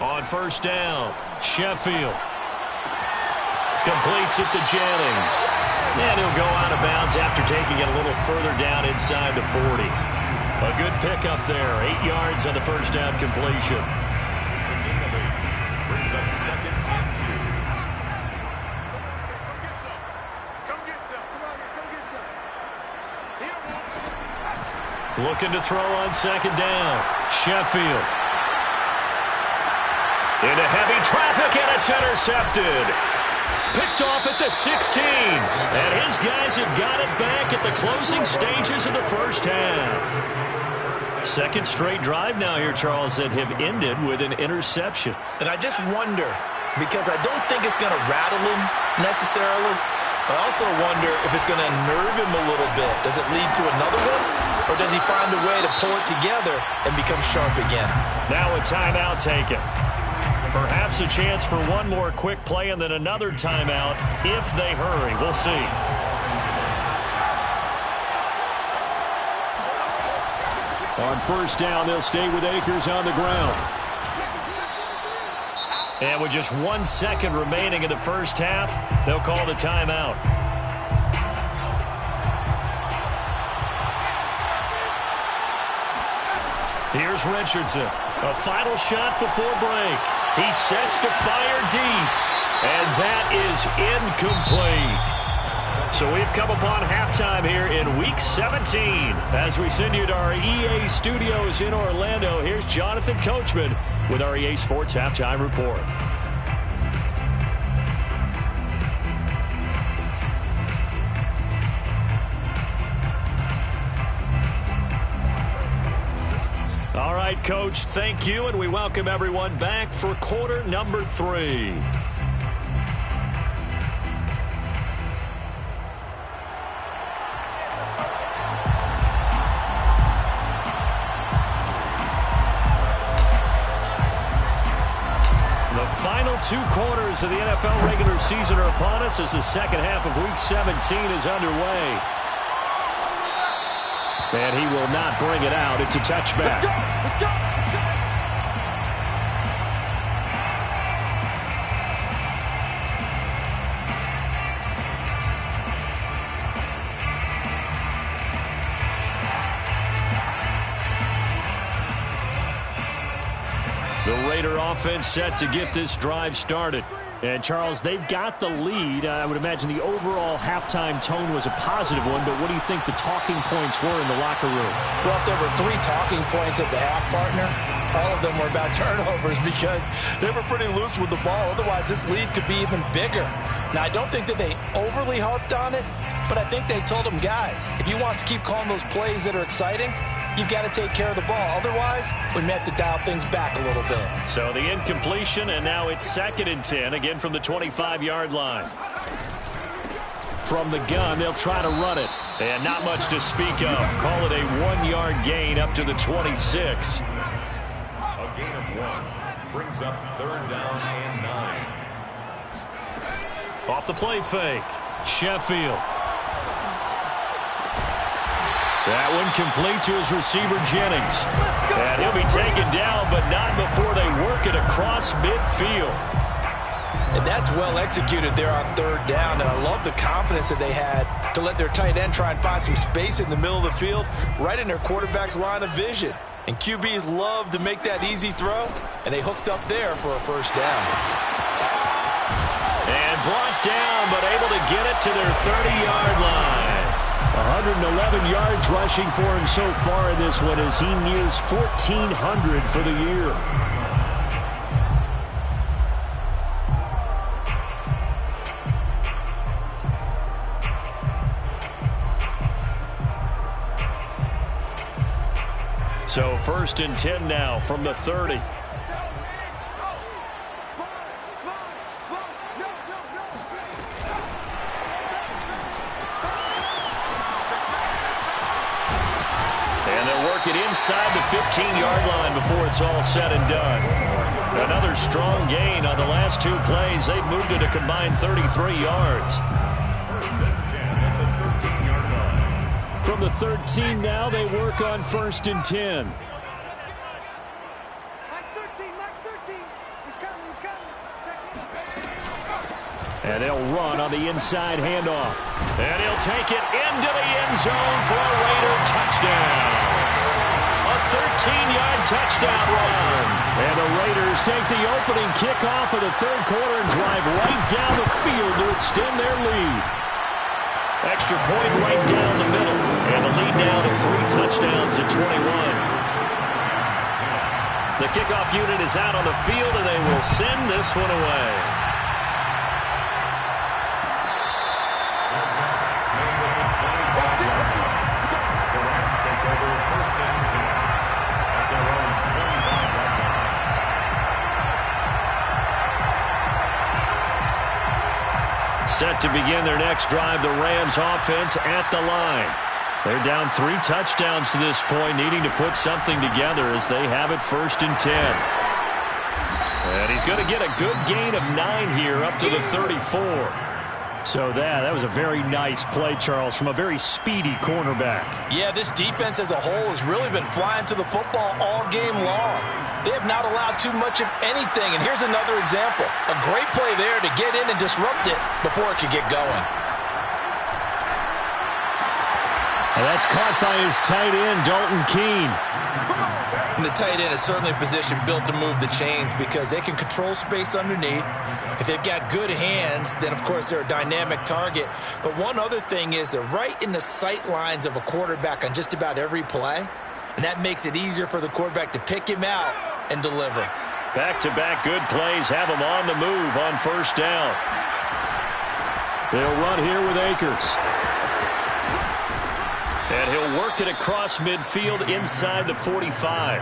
Speaker 1: On 1st down, Sheffield completes it to Jennings. And he'll go out of bounds after taking it a little further down inside the 40. A good pickup there. 8 yards on the 1st down completion.
Speaker 2: Brings up 2nd and 2.
Speaker 1: Looking to throw on 2nd down. Sheffield. Into heavy traffic, and it's intercepted. Picked off at the 16. And his guys have got it back at the closing stages of the first half. 2nd straight drive now here, Charles, that have ended with an interception.
Speaker 3: And I just wonder, because I don't think it's going to rattle him necessarily. I also wonder if it's going to nerve him a little bit. Does it lead to another one? Or does he find a way to pull it together and become sharp again?
Speaker 1: Now a timeout taken. Perhaps a chance for one more quick play and then another timeout if they hurry. We'll see.
Speaker 4: On 1st down, they'll stay with Akers on the ground.
Speaker 1: And with just 1 second remaining in the first half, they'll call the timeout. Here's Richardson. A final shot before break. He sets to fire deep. And that is incomplete. So we've come upon halftime here in Week 17. As we send you to our EA studios in Orlando, here's Jonathan Coachman with our EA Sports Halftime Report. right, Coach, thank you, and we welcome everyone back for quarter number 3. The final 2 quarters of the NFL regular season are upon us as the second half of Week 17 is underway. And he will not bring it out. It's a touchback.
Speaker 5: Let's go!
Speaker 1: The Raider offense set to get this drive started.
Speaker 4: And, Charles, they've got the lead. I would imagine the overall halftime tone was a positive one, but what do you think the talking points were in the locker room?
Speaker 3: Well, if there were 3 talking points at the half, partner, all of them were about turnovers because they were pretty loose with the ball. Otherwise, this lead could be even bigger. Now, I don't think that they overly harped on it, but I think they told them, guys, if you want to keep calling those plays that are exciting, you've got to take care of the ball. Otherwise, we may have to dial things back a little bit.
Speaker 1: So the incompletion, and now it's 2nd and 10, again from the 25-yard line. From the gun, they'll try to run it. And not much to speak of. Call it a 1-yard gain up to the 26.
Speaker 2: A gain of 1 brings up 3rd down and 9.
Speaker 1: Off the play fake. Sheffield. That one complete to his receiver, Jennings. And he'll be taken down, but not before they work it across midfield.
Speaker 3: And that's well executed there on 3rd down, and I love the confidence that they had to let their tight end try and find some space in the middle of the field, right in their quarterback's line of vision. And QBs love to make that easy throw, and they hooked up there for a 1st down.
Speaker 1: And brought down, but able to get it to their 30-yard line.
Speaker 4: 111 yards rushing for him so far in this one as he nears 1,400 for the year.
Speaker 1: So 1st and 10 now from the 30. It inside the 15-yard line before it's all said and done. Another strong gain on the last 2 plays. They've moved it a combined 33 yards.
Speaker 2: 1st and 10 at the 13-yard line.
Speaker 4: From the 13 now, they work on 1st and 10.
Speaker 5: Mike 13. He's coming. Check in.
Speaker 1: And they'll run on the inside handoff. And he'll take it into the end zone for a Raider touchdown. A 13-yard touchdown run.
Speaker 4: And the Raiders take the opening kickoff of the 3rd quarter and drive right down the field to extend their lead.
Speaker 1: Extra point right down the middle. And the lead now to 3 touchdowns at 21. The kickoff unit is out on the field, and they will send this one away. Set to begin their next drive, the Rams offense at the line. They're down 3 touchdowns to this point, needing to put something together as they have it 1st and 10. And he's going to get a good gain of 9 here up to the 34.
Speaker 4: So that was a very nice play, Charles, from a very speedy cornerback.
Speaker 3: Yeah, this defense as a whole has really been flying to the football all game long. They have not allowed too much of anything, and here's another example. A great play there to get in and disrupt it before it could get going.
Speaker 4: And that's caught by his tight end, Dalton Keene.
Speaker 3: And the tight end is certainly a position built to move the chains because they can control space underneath. If they've got good hands, then, of course, they're a dynamic target. But one other thing is they're right in the sight lines of a quarterback on just about every play, and that makes it easier for the quarterback to pick him out and deliver.
Speaker 1: Back-to-back good plays have them on the move on 1st down.
Speaker 4: They'll run here with Akers.
Speaker 1: And he'll work it across midfield inside the 45.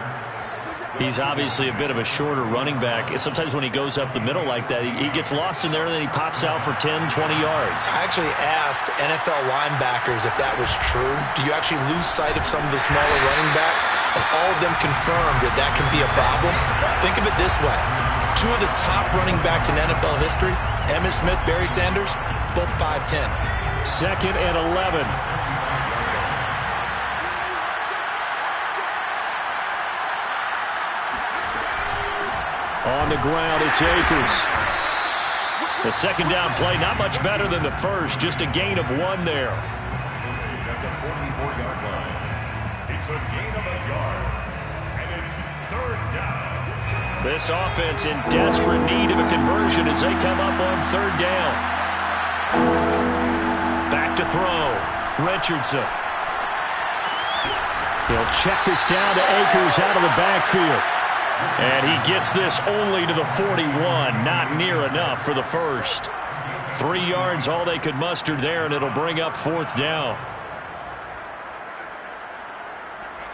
Speaker 1: He's obviously a bit of a shorter running back. Sometimes when he goes up the middle like that, he gets lost in there and then he pops out for 10, 20 yards.
Speaker 3: I actually asked NFL linebackers if that was true. Do you actually lose sight of some of the smaller running backs? And all of them confirmed that that can be a problem. Think of it this way. Two of the top running backs in NFL history, Emmitt Smith, Barry Sanders, both 5'10".
Speaker 4: 2nd and 11. On the ground, it's Akers. The second down play, not much better than the first, just a gain of 1 there.
Speaker 2: At the 44-yard line, it's a gain of 1 yard, and it's 3rd down.
Speaker 1: This offense in desperate need of a conversion as they come up on 3rd down. Back to throw. Richardson.
Speaker 4: He'll check this down to Akers out of the backfield.
Speaker 1: And he gets this only to the 41. Not near enough for the first. 3 yards all they could muster there, and it'll bring up 4th down.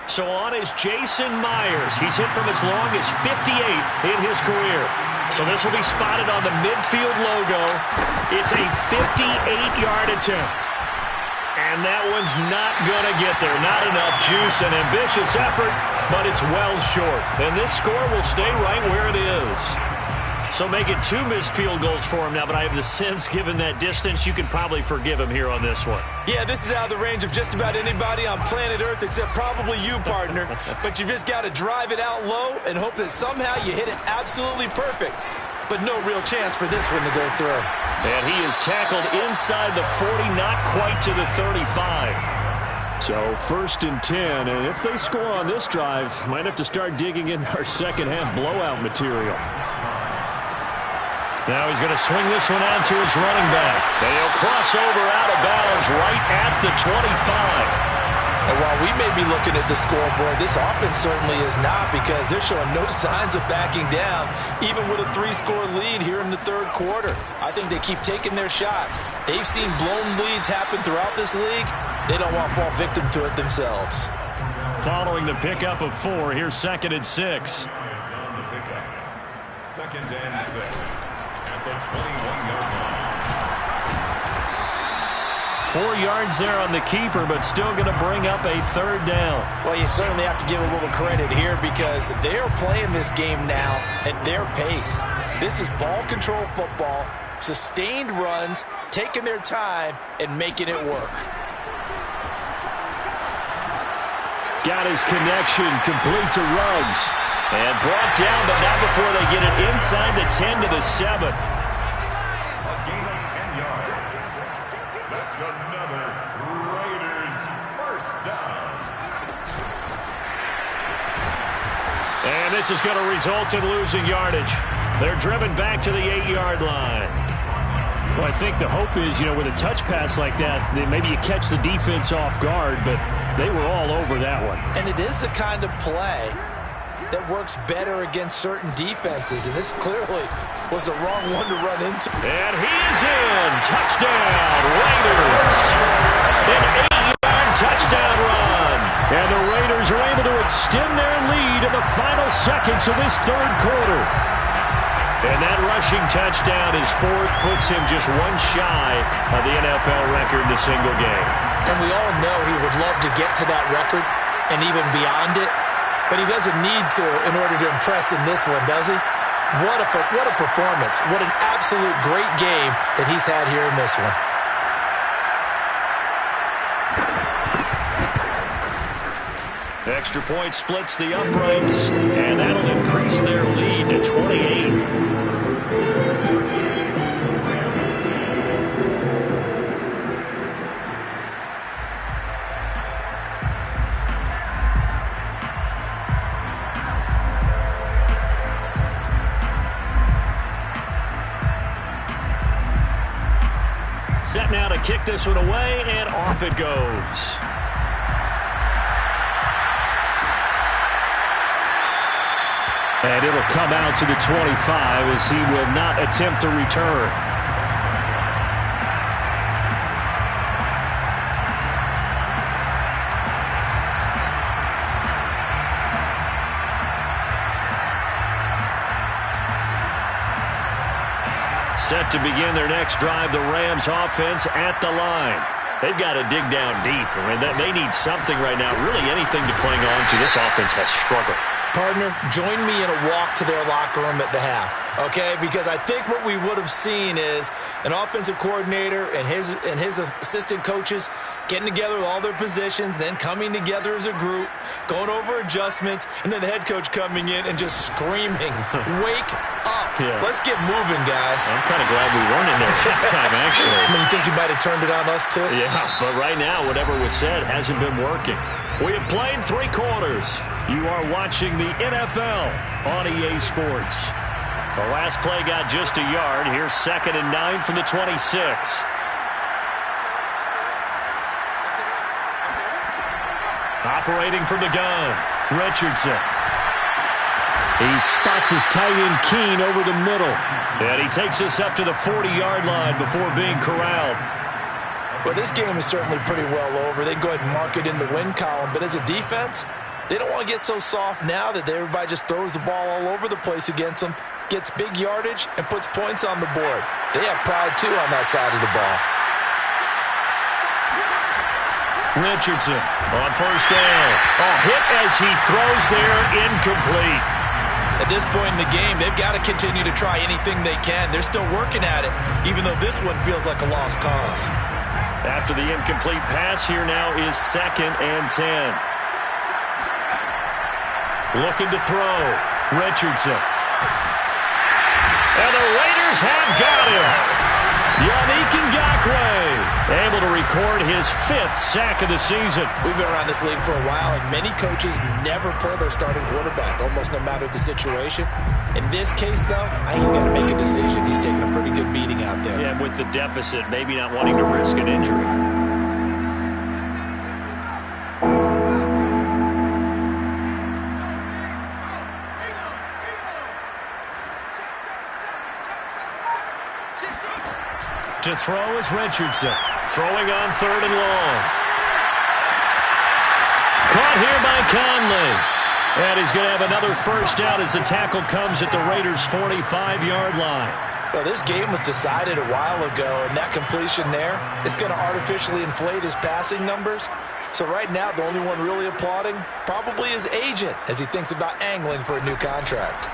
Speaker 1: So on is Jason Myers. He's hit from as long as 58 in his career. So this will be spotted on the midfield logo. It's a 58-yard attempt. And that one's not going to get there. Not enough juice. An ambitious effort, but it's well short. And this score will stay right where it is. So make it 2 missed field goals for him now, but I have the sense, given that distance, you can probably forgive him here on this one.
Speaker 3: Yeah, this is out of the range of just about anybody on planet Earth except probably you, partner. But you just got to drive it out low and hope that somehow you hit it absolutely perfect. But no real chance for this one to go through.
Speaker 1: And he is tackled inside the 40, not quite to the 35.
Speaker 4: So 1st and 10, and if they score on this drive, might have to start digging in our second half blowout material.
Speaker 1: Now he's going to swing this one out to his running back. And he'll cross over out of bounds right at the 25.
Speaker 3: And while we may be looking at the scoreboard, this offense certainly is not, because they're showing no signs of backing down, even with a 3-score lead here in the 3rd quarter. I think they keep taking their shots. They've seen blown leads happen throughout this league. They don't want to fall victim to it themselves.
Speaker 1: Following the pickup of 4, here's 2nd and 6.
Speaker 2: On the pickup, 2nd and 6 at the 21-yard line.
Speaker 1: 4 yards there on the keeper, but still going to bring up a 3rd down.
Speaker 3: Well, you certainly have to give a little credit here, because they're playing this game now at their pace. This is ball control football, sustained runs, taking their time, and making it work.
Speaker 4: Got his connection complete to Ruggs.
Speaker 1: And brought down, but not before they get it inside the 10 to the 7.
Speaker 2: A gain of 10 yards. That's another Raiders 1st down.
Speaker 1: And this is going to result in losing yardage. They're driven back to the 8-yard line.
Speaker 4: Well, I think the hope is, with a touch pass like that, then maybe you catch the defense off guard, but they were all over that one.
Speaker 3: And it is the kind of play that works better against certain defenses, and this clearly was the wrong one to run into.
Speaker 1: And he is in. Touchdown, Raiders. An 8-yard touchdown run.
Speaker 4: And the Raiders are able to extend their lead in the final seconds of this 3rd quarter.
Speaker 1: And that rushing touchdown, his 4th, puts him just 1 shy of the NFL record in a single game.
Speaker 3: And we all know he would love to get to that record and even beyond it, but he doesn't need to in order to impress in this one, does he? What a performance. What an absolute great game that he's had here in this one.
Speaker 1: Extra point splits the uprights, and that'll increase their lead to 28. Set now to kick this one away, and off it goes.
Speaker 4: And it'll come out to the 25 as he will not attempt to return.
Speaker 1: Set to begin their next drive, the Rams offense at the line. They've got to dig down deep. I mean, they need something right now, really anything to cling on to. This offense has struggled.
Speaker 3: Partner, join me in a walk to their locker room at the half, okay? Because I think what we would have seen is an offensive coordinator and his assistant coaches getting together with all their positions, then coming together as a group, going over adjustments, and then the head coach coming in and just screaming, wake up.
Speaker 1: Yeah.
Speaker 3: Let's get moving, guys.
Speaker 1: I'm kind of glad we weren't in there at halftime, actually.
Speaker 3: I mean, you think you might have turned it on us, too?
Speaker 1: Yeah, but right now, whatever was said hasn't been working. We have played 3 quarters. You are watching the NFL on EA Sports. The last play got just a yard. Here's 2nd and 9 from the 26. Operating from the gun, Richardson.
Speaker 4: He spots his tight end Keene over the middle.
Speaker 1: And he takes us up to the 40-yard line before being corralled.
Speaker 3: Well, this game is certainly pretty well over. They can go ahead and mark it in the win column. But as a defense, they don't want to get so soft now that everybody just throws the ball all over the place against them, gets big yardage, and puts points on the board. They have pride, too, on that side of the ball.
Speaker 1: Richardson on 1st down. A hit as he throws there, incomplete.
Speaker 3: At this point in the game, they've got to continue to try anything they can. They're still working at it, even though this one feels like a lost cause.
Speaker 1: After the incomplete pass, here now is 2nd and 10. Looking to throw. Richardson. And the Raiders have got him. Yannick Ngakoue able to record his 5th sack of the season.
Speaker 3: We've been around this league for a while, and many coaches never pull their starting quarterback, almost no matter the situation. In this case, though, I think he's got to make a decision. He's taking a pretty good beating out there.
Speaker 1: Yeah, with the deficit, maybe not wanting to risk an injury. To throw is Richardson. Throwing on 3rd and long. Caught here by Conley. And he's going to have another 1st down as the tackle comes at the Raiders' 45-yard line.
Speaker 3: Well, this game was decided a while ago, and that completion there is going to artificially inflate his passing numbers. So right now, the only one really applauding probably his agent as he thinks about angling for a new contract.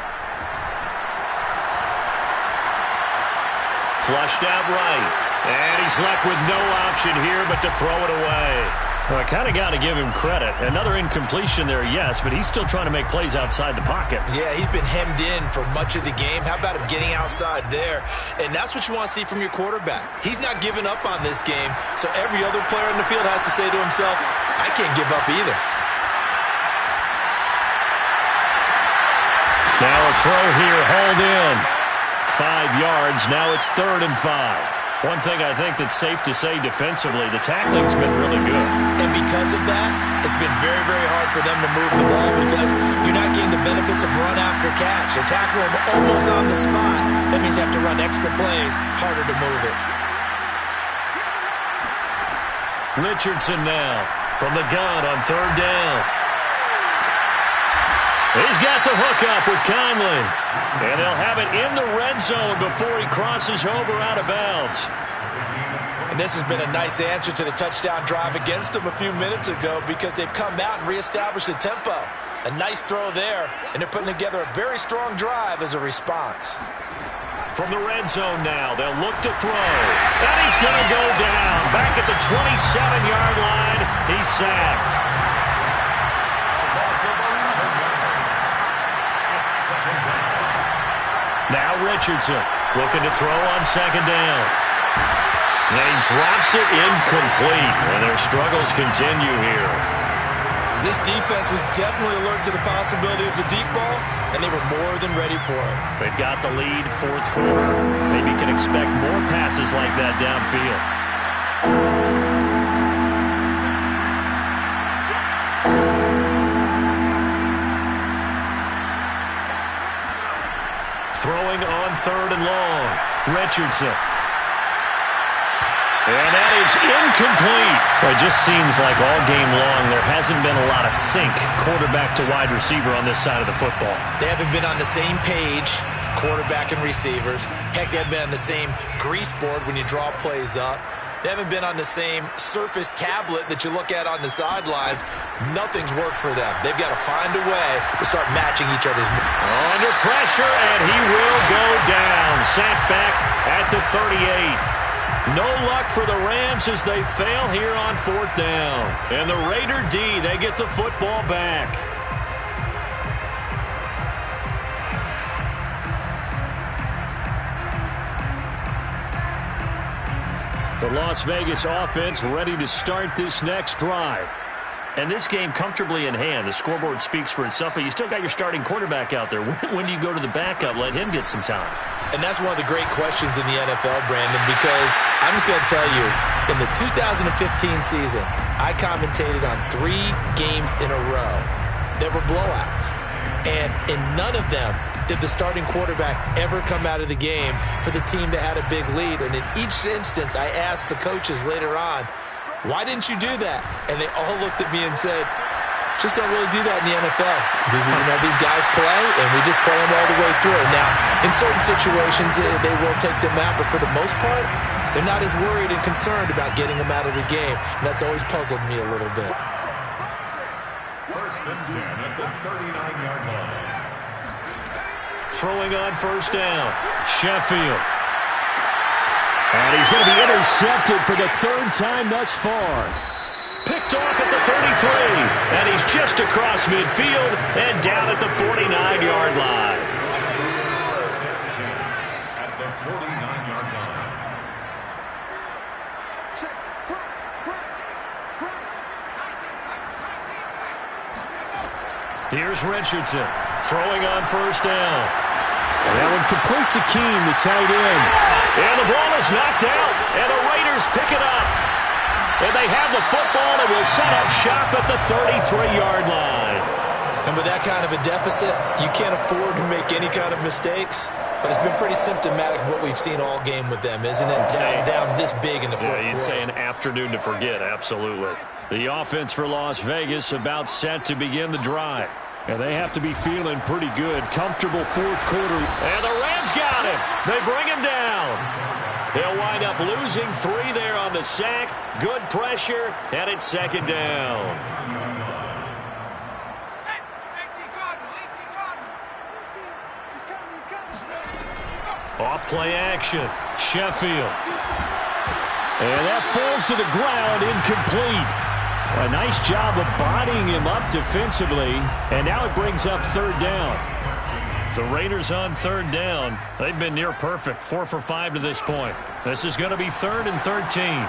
Speaker 1: Flushed out right. And he's left with no option here but to throw it away. Well, I kind of got to give him credit. Another incompletion there, yes, but he's still trying to make plays outside the pocket.
Speaker 3: Yeah, he's been hemmed in for much of the game. How about him getting outside there? And that's what you want to see from your quarterback. He's not giving up on this game, so every other player on the field has to say to himself, I can't give up either.
Speaker 1: Now a throw here, hauled in. 5 yards, now it's 3rd and 5. One thing I think that's safe to say defensively, the tackling's been really good.
Speaker 3: And because of that, it's been very, very hard for them to move the ball because you're not getting the benefits of run after catch. They tackle them almost on the spot. That means you have to run extra plays, harder to move it.
Speaker 1: Richardson now from the gun on 3rd down. He's got the hook up with Conley. And they'll have it in the red zone before he crosses over out of bounds.
Speaker 3: And this has been a nice answer to the touchdown drive against them a few minutes ago because they've come out and reestablished the tempo. A nice throw there, and they're putting together a very strong drive as a response.
Speaker 1: From the red zone now, they'll look to throw. And he's going to go down. Back at the 27-yard line, he's sacked. Now Richardson looking to throw on 2nd down. And he drops it incomplete. And their struggles continue here.
Speaker 3: This defense was definitely alert to the possibility of the deep ball, and they were more than ready for it.
Speaker 1: They've got the lead, 4th quarter. Maybe can expect more passes like that downfield. Throwing on 3rd and long. Richardson. And that is incomplete. Well, it just seems like all game long there hasn't been a lot of sync quarterback to wide receiver on this side of the football.
Speaker 3: They haven't been on the same page, quarterback and receivers. Heck, they haven't been on the same grease board when you draw plays up. They haven't been on the same Surface tablet that you look at on the sidelines. Nothing's worked for them. They've got to find a way to start matching each other's moves.
Speaker 1: Under pressure, and he will go down. Sacked back at the 38. No luck for the Rams as they fail here on 4th down. And the Raider D, they get the football back.
Speaker 4: The Las Vegas offense ready to start this next drive.
Speaker 1: And this game comfortably in hand. The scoreboard speaks for itself, but you still got your starting quarterback out there. When do you go to the backup? Let him get some time.
Speaker 3: And that's one of the great questions in the NFL, Brandon, because I'm just going to tell you, in the 2015 season, I commentated on 3 games in a row that were blowouts. And in none of them did the starting quarterback ever come out of the game for the team that had a big lead. And in each instance, I asked the coaches later on, why didn't you do that? And they all looked at me and said, just don't really do that in the NFL. These guys play, and we just play them all the way through. Now, in certain situations, they will take them out, but for the most part, they're not as worried and concerned about getting them out of the game. And that's always puzzled me a little bit.
Speaker 2: 1st and 10 at the 39-yard line.
Speaker 1: Throwing on 1st down, Sheffield.
Speaker 4: And he's going to be intercepted for the 3rd time thus far.
Speaker 1: Picked off at the 33, and he's just across midfield and down at the 49-yard line.
Speaker 2: At the 49-yard line.
Speaker 1: Here's Richardson throwing on 1st down.
Speaker 4: That one complete to Keene, the tight end.
Speaker 1: And the ball is knocked out, and the Raiders pick it up. And they have the football and will set up shop at the 33-yard line.
Speaker 3: And with that kind of a deficit, you can't afford to make any kind of mistakes. But it's been pretty symptomatic of what we've seen all game with them, isn't it? Down this big in the fourth quarter.
Speaker 1: You'd say an afternoon to forget, absolutely.
Speaker 4: The offense for Las Vegas about set to begin the drive. And they have to be feeling pretty good. Comfortable 4th quarter.
Speaker 1: And the Rams got him. They bring him down. They'll wind up losing 3 there on the sack. Good pressure, and it's 2nd down. Off play action. Sheffield.
Speaker 4: And that falls to the ground, incomplete. A nice job of bodying him up defensively. And now it brings up 3rd down.
Speaker 1: The Raiders on 3rd down. They've been near perfect. 4 for 5 to this point. This is going to be 3rd and 13.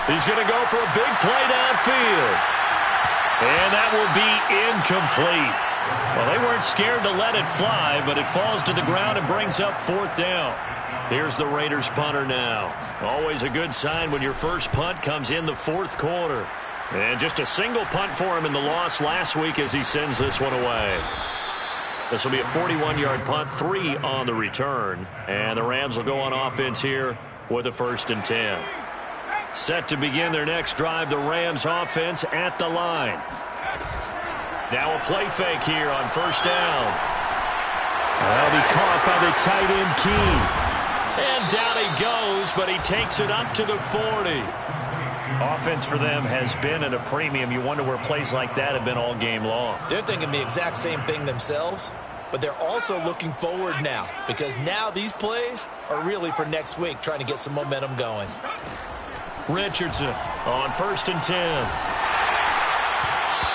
Speaker 1: He's going to go for a big play downfield. And that will be incomplete. Well, they weren't scared to let it fly, but it falls to the ground and brings up 4th down. Here's the Raiders punter now. Always a good sign when your first punt comes in the 4th quarter. And just a single punt for him in the loss last week as he sends this one away. This will be a 41-yard punt, 3 on the return. And the Rams will go on offense here with a 1st and 10. Set to begin their next drive, the Rams offense at the line. Now a play fake here on 1st down.
Speaker 4: That'll be caught by the tight end, Keene.
Speaker 1: And down he goes, but he takes it up to the 40. Offense for them has been at a premium. You wonder where plays like that have been all game long.
Speaker 3: They're thinking the exact same thing themselves, but they're also looking forward now because now these plays are really for next week, trying to get some momentum going.
Speaker 1: Richardson on 1st and 10.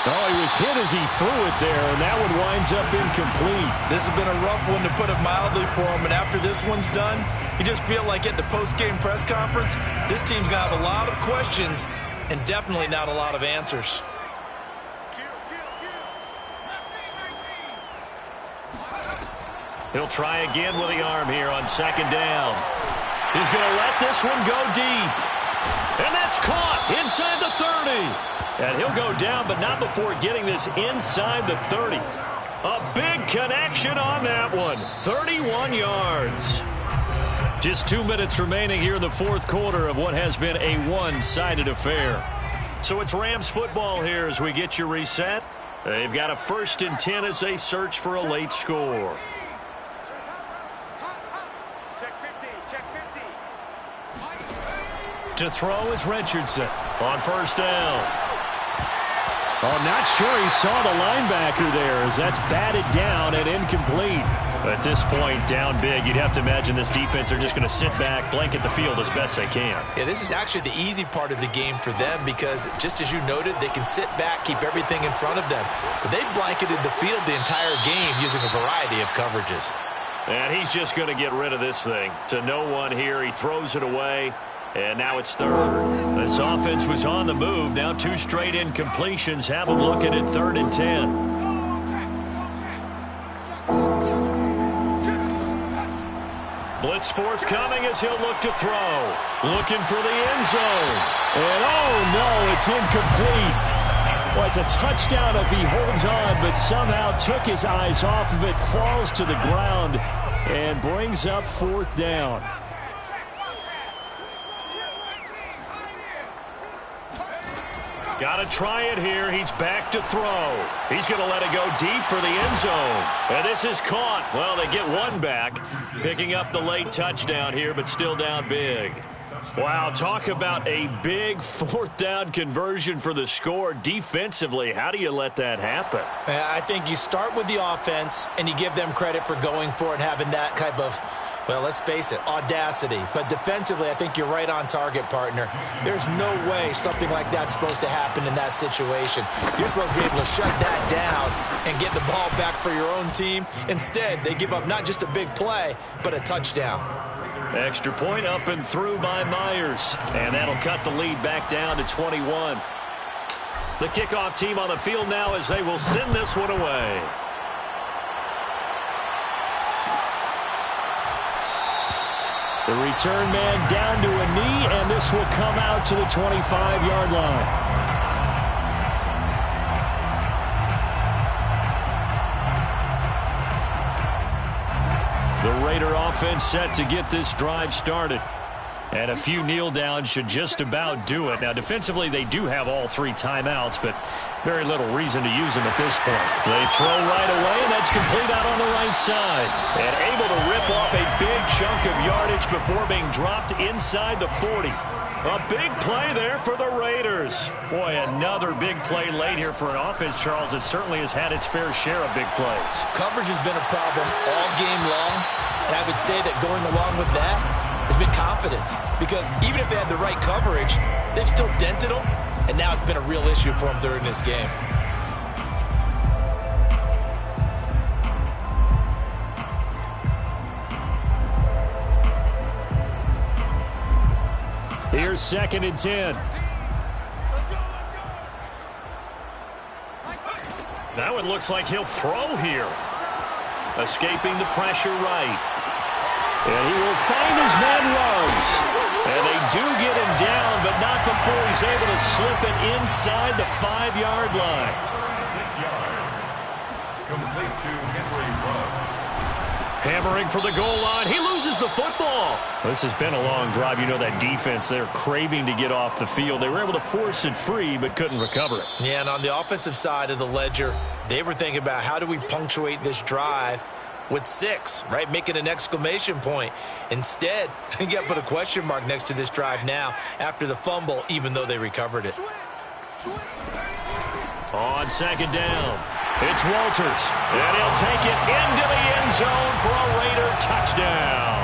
Speaker 4: Oh, he was hit as he threw it there, and that one winds up incomplete.
Speaker 3: This has been a rough one to put it mildly for him, and after this one's done, you just feel like at the post-game press conference, this team's going to have a lot of questions and definitely not a lot of answers.
Speaker 1: He'll try again with the arm here on 2nd down. He's going to let this one go deep. And that's caught inside the 30. And he'll go down, but not before getting this inside the 30. A big connection on that one. 31 yards. Just 2 minutes remaining here in the 4th quarter of what has been a one-sided affair. So it's Rams football here as we get you reset. They've got a 1st and 10 as they search for a late score. To throw is Richardson on first down.
Speaker 4: Oh, not sure he saw the linebacker there as that's batted down and incomplete.
Speaker 1: At this point, down big, you'd have to imagine this defense are just going to sit back, blanket the field as best they can.
Speaker 3: Yeah, this is actually the easy part of the game for them because, just as you noted, they can sit back, keep everything in front of them. But they've blanketed the field the entire game using a variety of coverages.
Speaker 1: And he's just going to get rid of this thing. To no one here, he throws it away. And now it's third. This offense was on the move. Now 2 straight incompletions. Have them looking at 3rd and 10. Blitz forthcoming as he'll look to throw. Looking for the end zone.
Speaker 4: And oh no, it's incomplete. Well, it's a touchdown if he holds on, but somehow took his eyes off of it, falls to the ground, and brings up 4th down.
Speaker 1: Got to try it here. He's back to throw. He's going to let it go deep for the end zone. And this is caught. Well, they get one back. Picking up the late touchdown here, but still down big. Wow, talk about a big 4th down conversion for the score. Defensively, how do you let that happen?
Speaker 3: I think you start with the offense, and you give them credit for going for it, having that type of, well, let's face it, audacity. But defensively, I think you're right on target, partner. There's no way something like that's supposed to happen in that situation. You're supposed to be able to shut that down and get the ball back for your own team. Instead, they give up not just a big play, but a touchdown.
Speaker 1: Extra point up and through by Myers. And that'll cut the lead back down to 21. The kickoff team on the field now as they will send this one away.
Speaker 4: The return man down to a knee, and this will come out to the 25-yard line. The Raider offense set to get this drive started. And a few kneel downs should just about do it. Now, defensively, they do have all 3 timeouts, but very little reason to use them at this point. They throw right away, and that's complete out on the right side.
Speaker 1: And able to rip off a big chunk of yardage before being dropped inside the 40. A big play there for the Raiders. Boy, another big play late here for an offense, Charles, that certainly has had its fair share of big plays.
Speaker 3: Coverage has been a problem all game long, and I would say that going along with that has been confidence. Because even if they had the right coverage, they've still dented them, and now it's been a real issue for them during this game.
Speaker 4: Here's 2nd and 10.
Speaker 1: Now it looks like he'll throw here. Escaping the pressure right.
Speaker 4: And he will find his man Ruggs.
Speaker 1: And they do get him down, but not before he's able to slip it inside the 5-yard line.
Speaker 2: 6 yards. Complete to Henry Ruggs.
Speaker 1: Hammering for the goal line. He loses the football.
Speaker 4: This has been a long drive. You know that defense, they're craving to get off the field. They were able to force it free, but couldn't recover it.
Speaker 3: Yeah, and on the offensive side of the ledger, they were thinking about how do we punctuate this drive with 6, right? Making an exclamation point. Instead, you got to put a question mark next to this drive now after the fumble, even though they recovered it.
Speaker 1: On 2nd down, it's Walters. And he'll take it into the end zone for a Raider touchdown.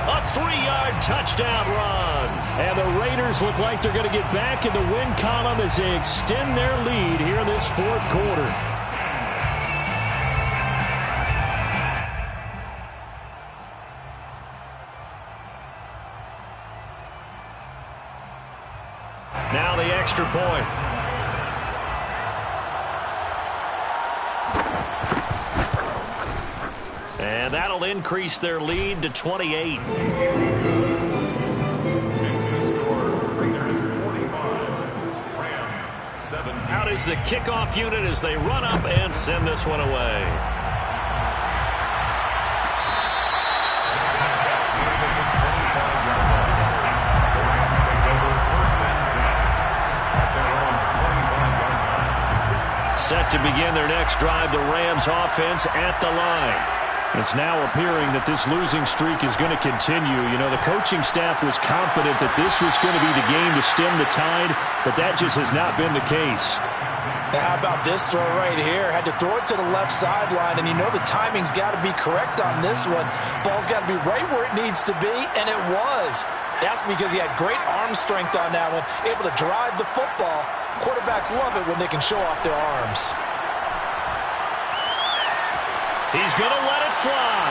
Speaker 1: A 3-yard touchdown run.
Speaker 4: And the Raiders look like they're going to get back in the win column as they extend their lead here in this 4th quarter.
Speaker 1: Now the extra point. And that'll increase their lead to 28.
Speaker 2: Makes the score Raiders 45, Rams 17.
Speaker 1: Out is the kickoff unit as they run up and send this one away. Set to begin their next drive, the Rams offense at the line.
Speaker 4: It's now appearing that this losing streak is going to continue. You know, the coaching staff was confident that this was going to be the game to stem the tide, but that just has not been the case.
Speaker 3: Now, how about this throw right here? Had to throw it to the left sideline, and you know the timing's got to be correct on this one. Ball's got to be right where it needs to be, and it was. That's because he had great arm strength on that one, able to drive the football. Quarterbacks love it when they can show off their arms.
Speaker 1: He's going to let it fly.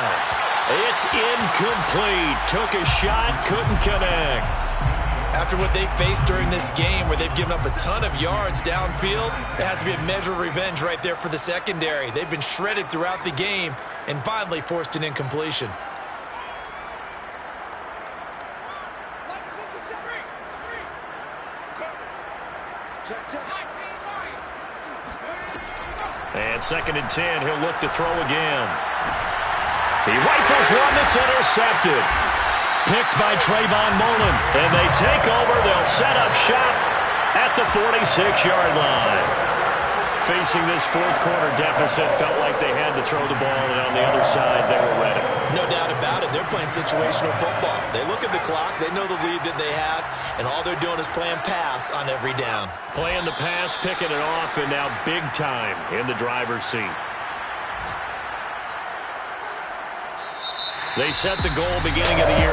Speaker 1: It's incomplete. Took a shot, couldn't connect.
Speaker 3: After what they faced during this game where they've given up a ton of yards downfield, there has to be a measure of revenge right there for the secondary. They've been shredded throughout the game and finally forced an incompletion.
Speaker 1: And 2nd and 10, he'll look to throw again. He rifles one that's intercepted. Picked by Trayvon Mullen. And they take over. They'll set up shop at the 46-yard line. Facing this fourth quarter deficit, felt like they had to throw the ball, and on the other side, they were ready.
Speaker 3: No doubt about it. They're playing situational football. They look at the clock. They know the lead that they have, and all they're doing is playing pass on every down.
Speaker 1: Playing the pass, picking it off, and now big time in the driver's seat. They set the goal beginning of the year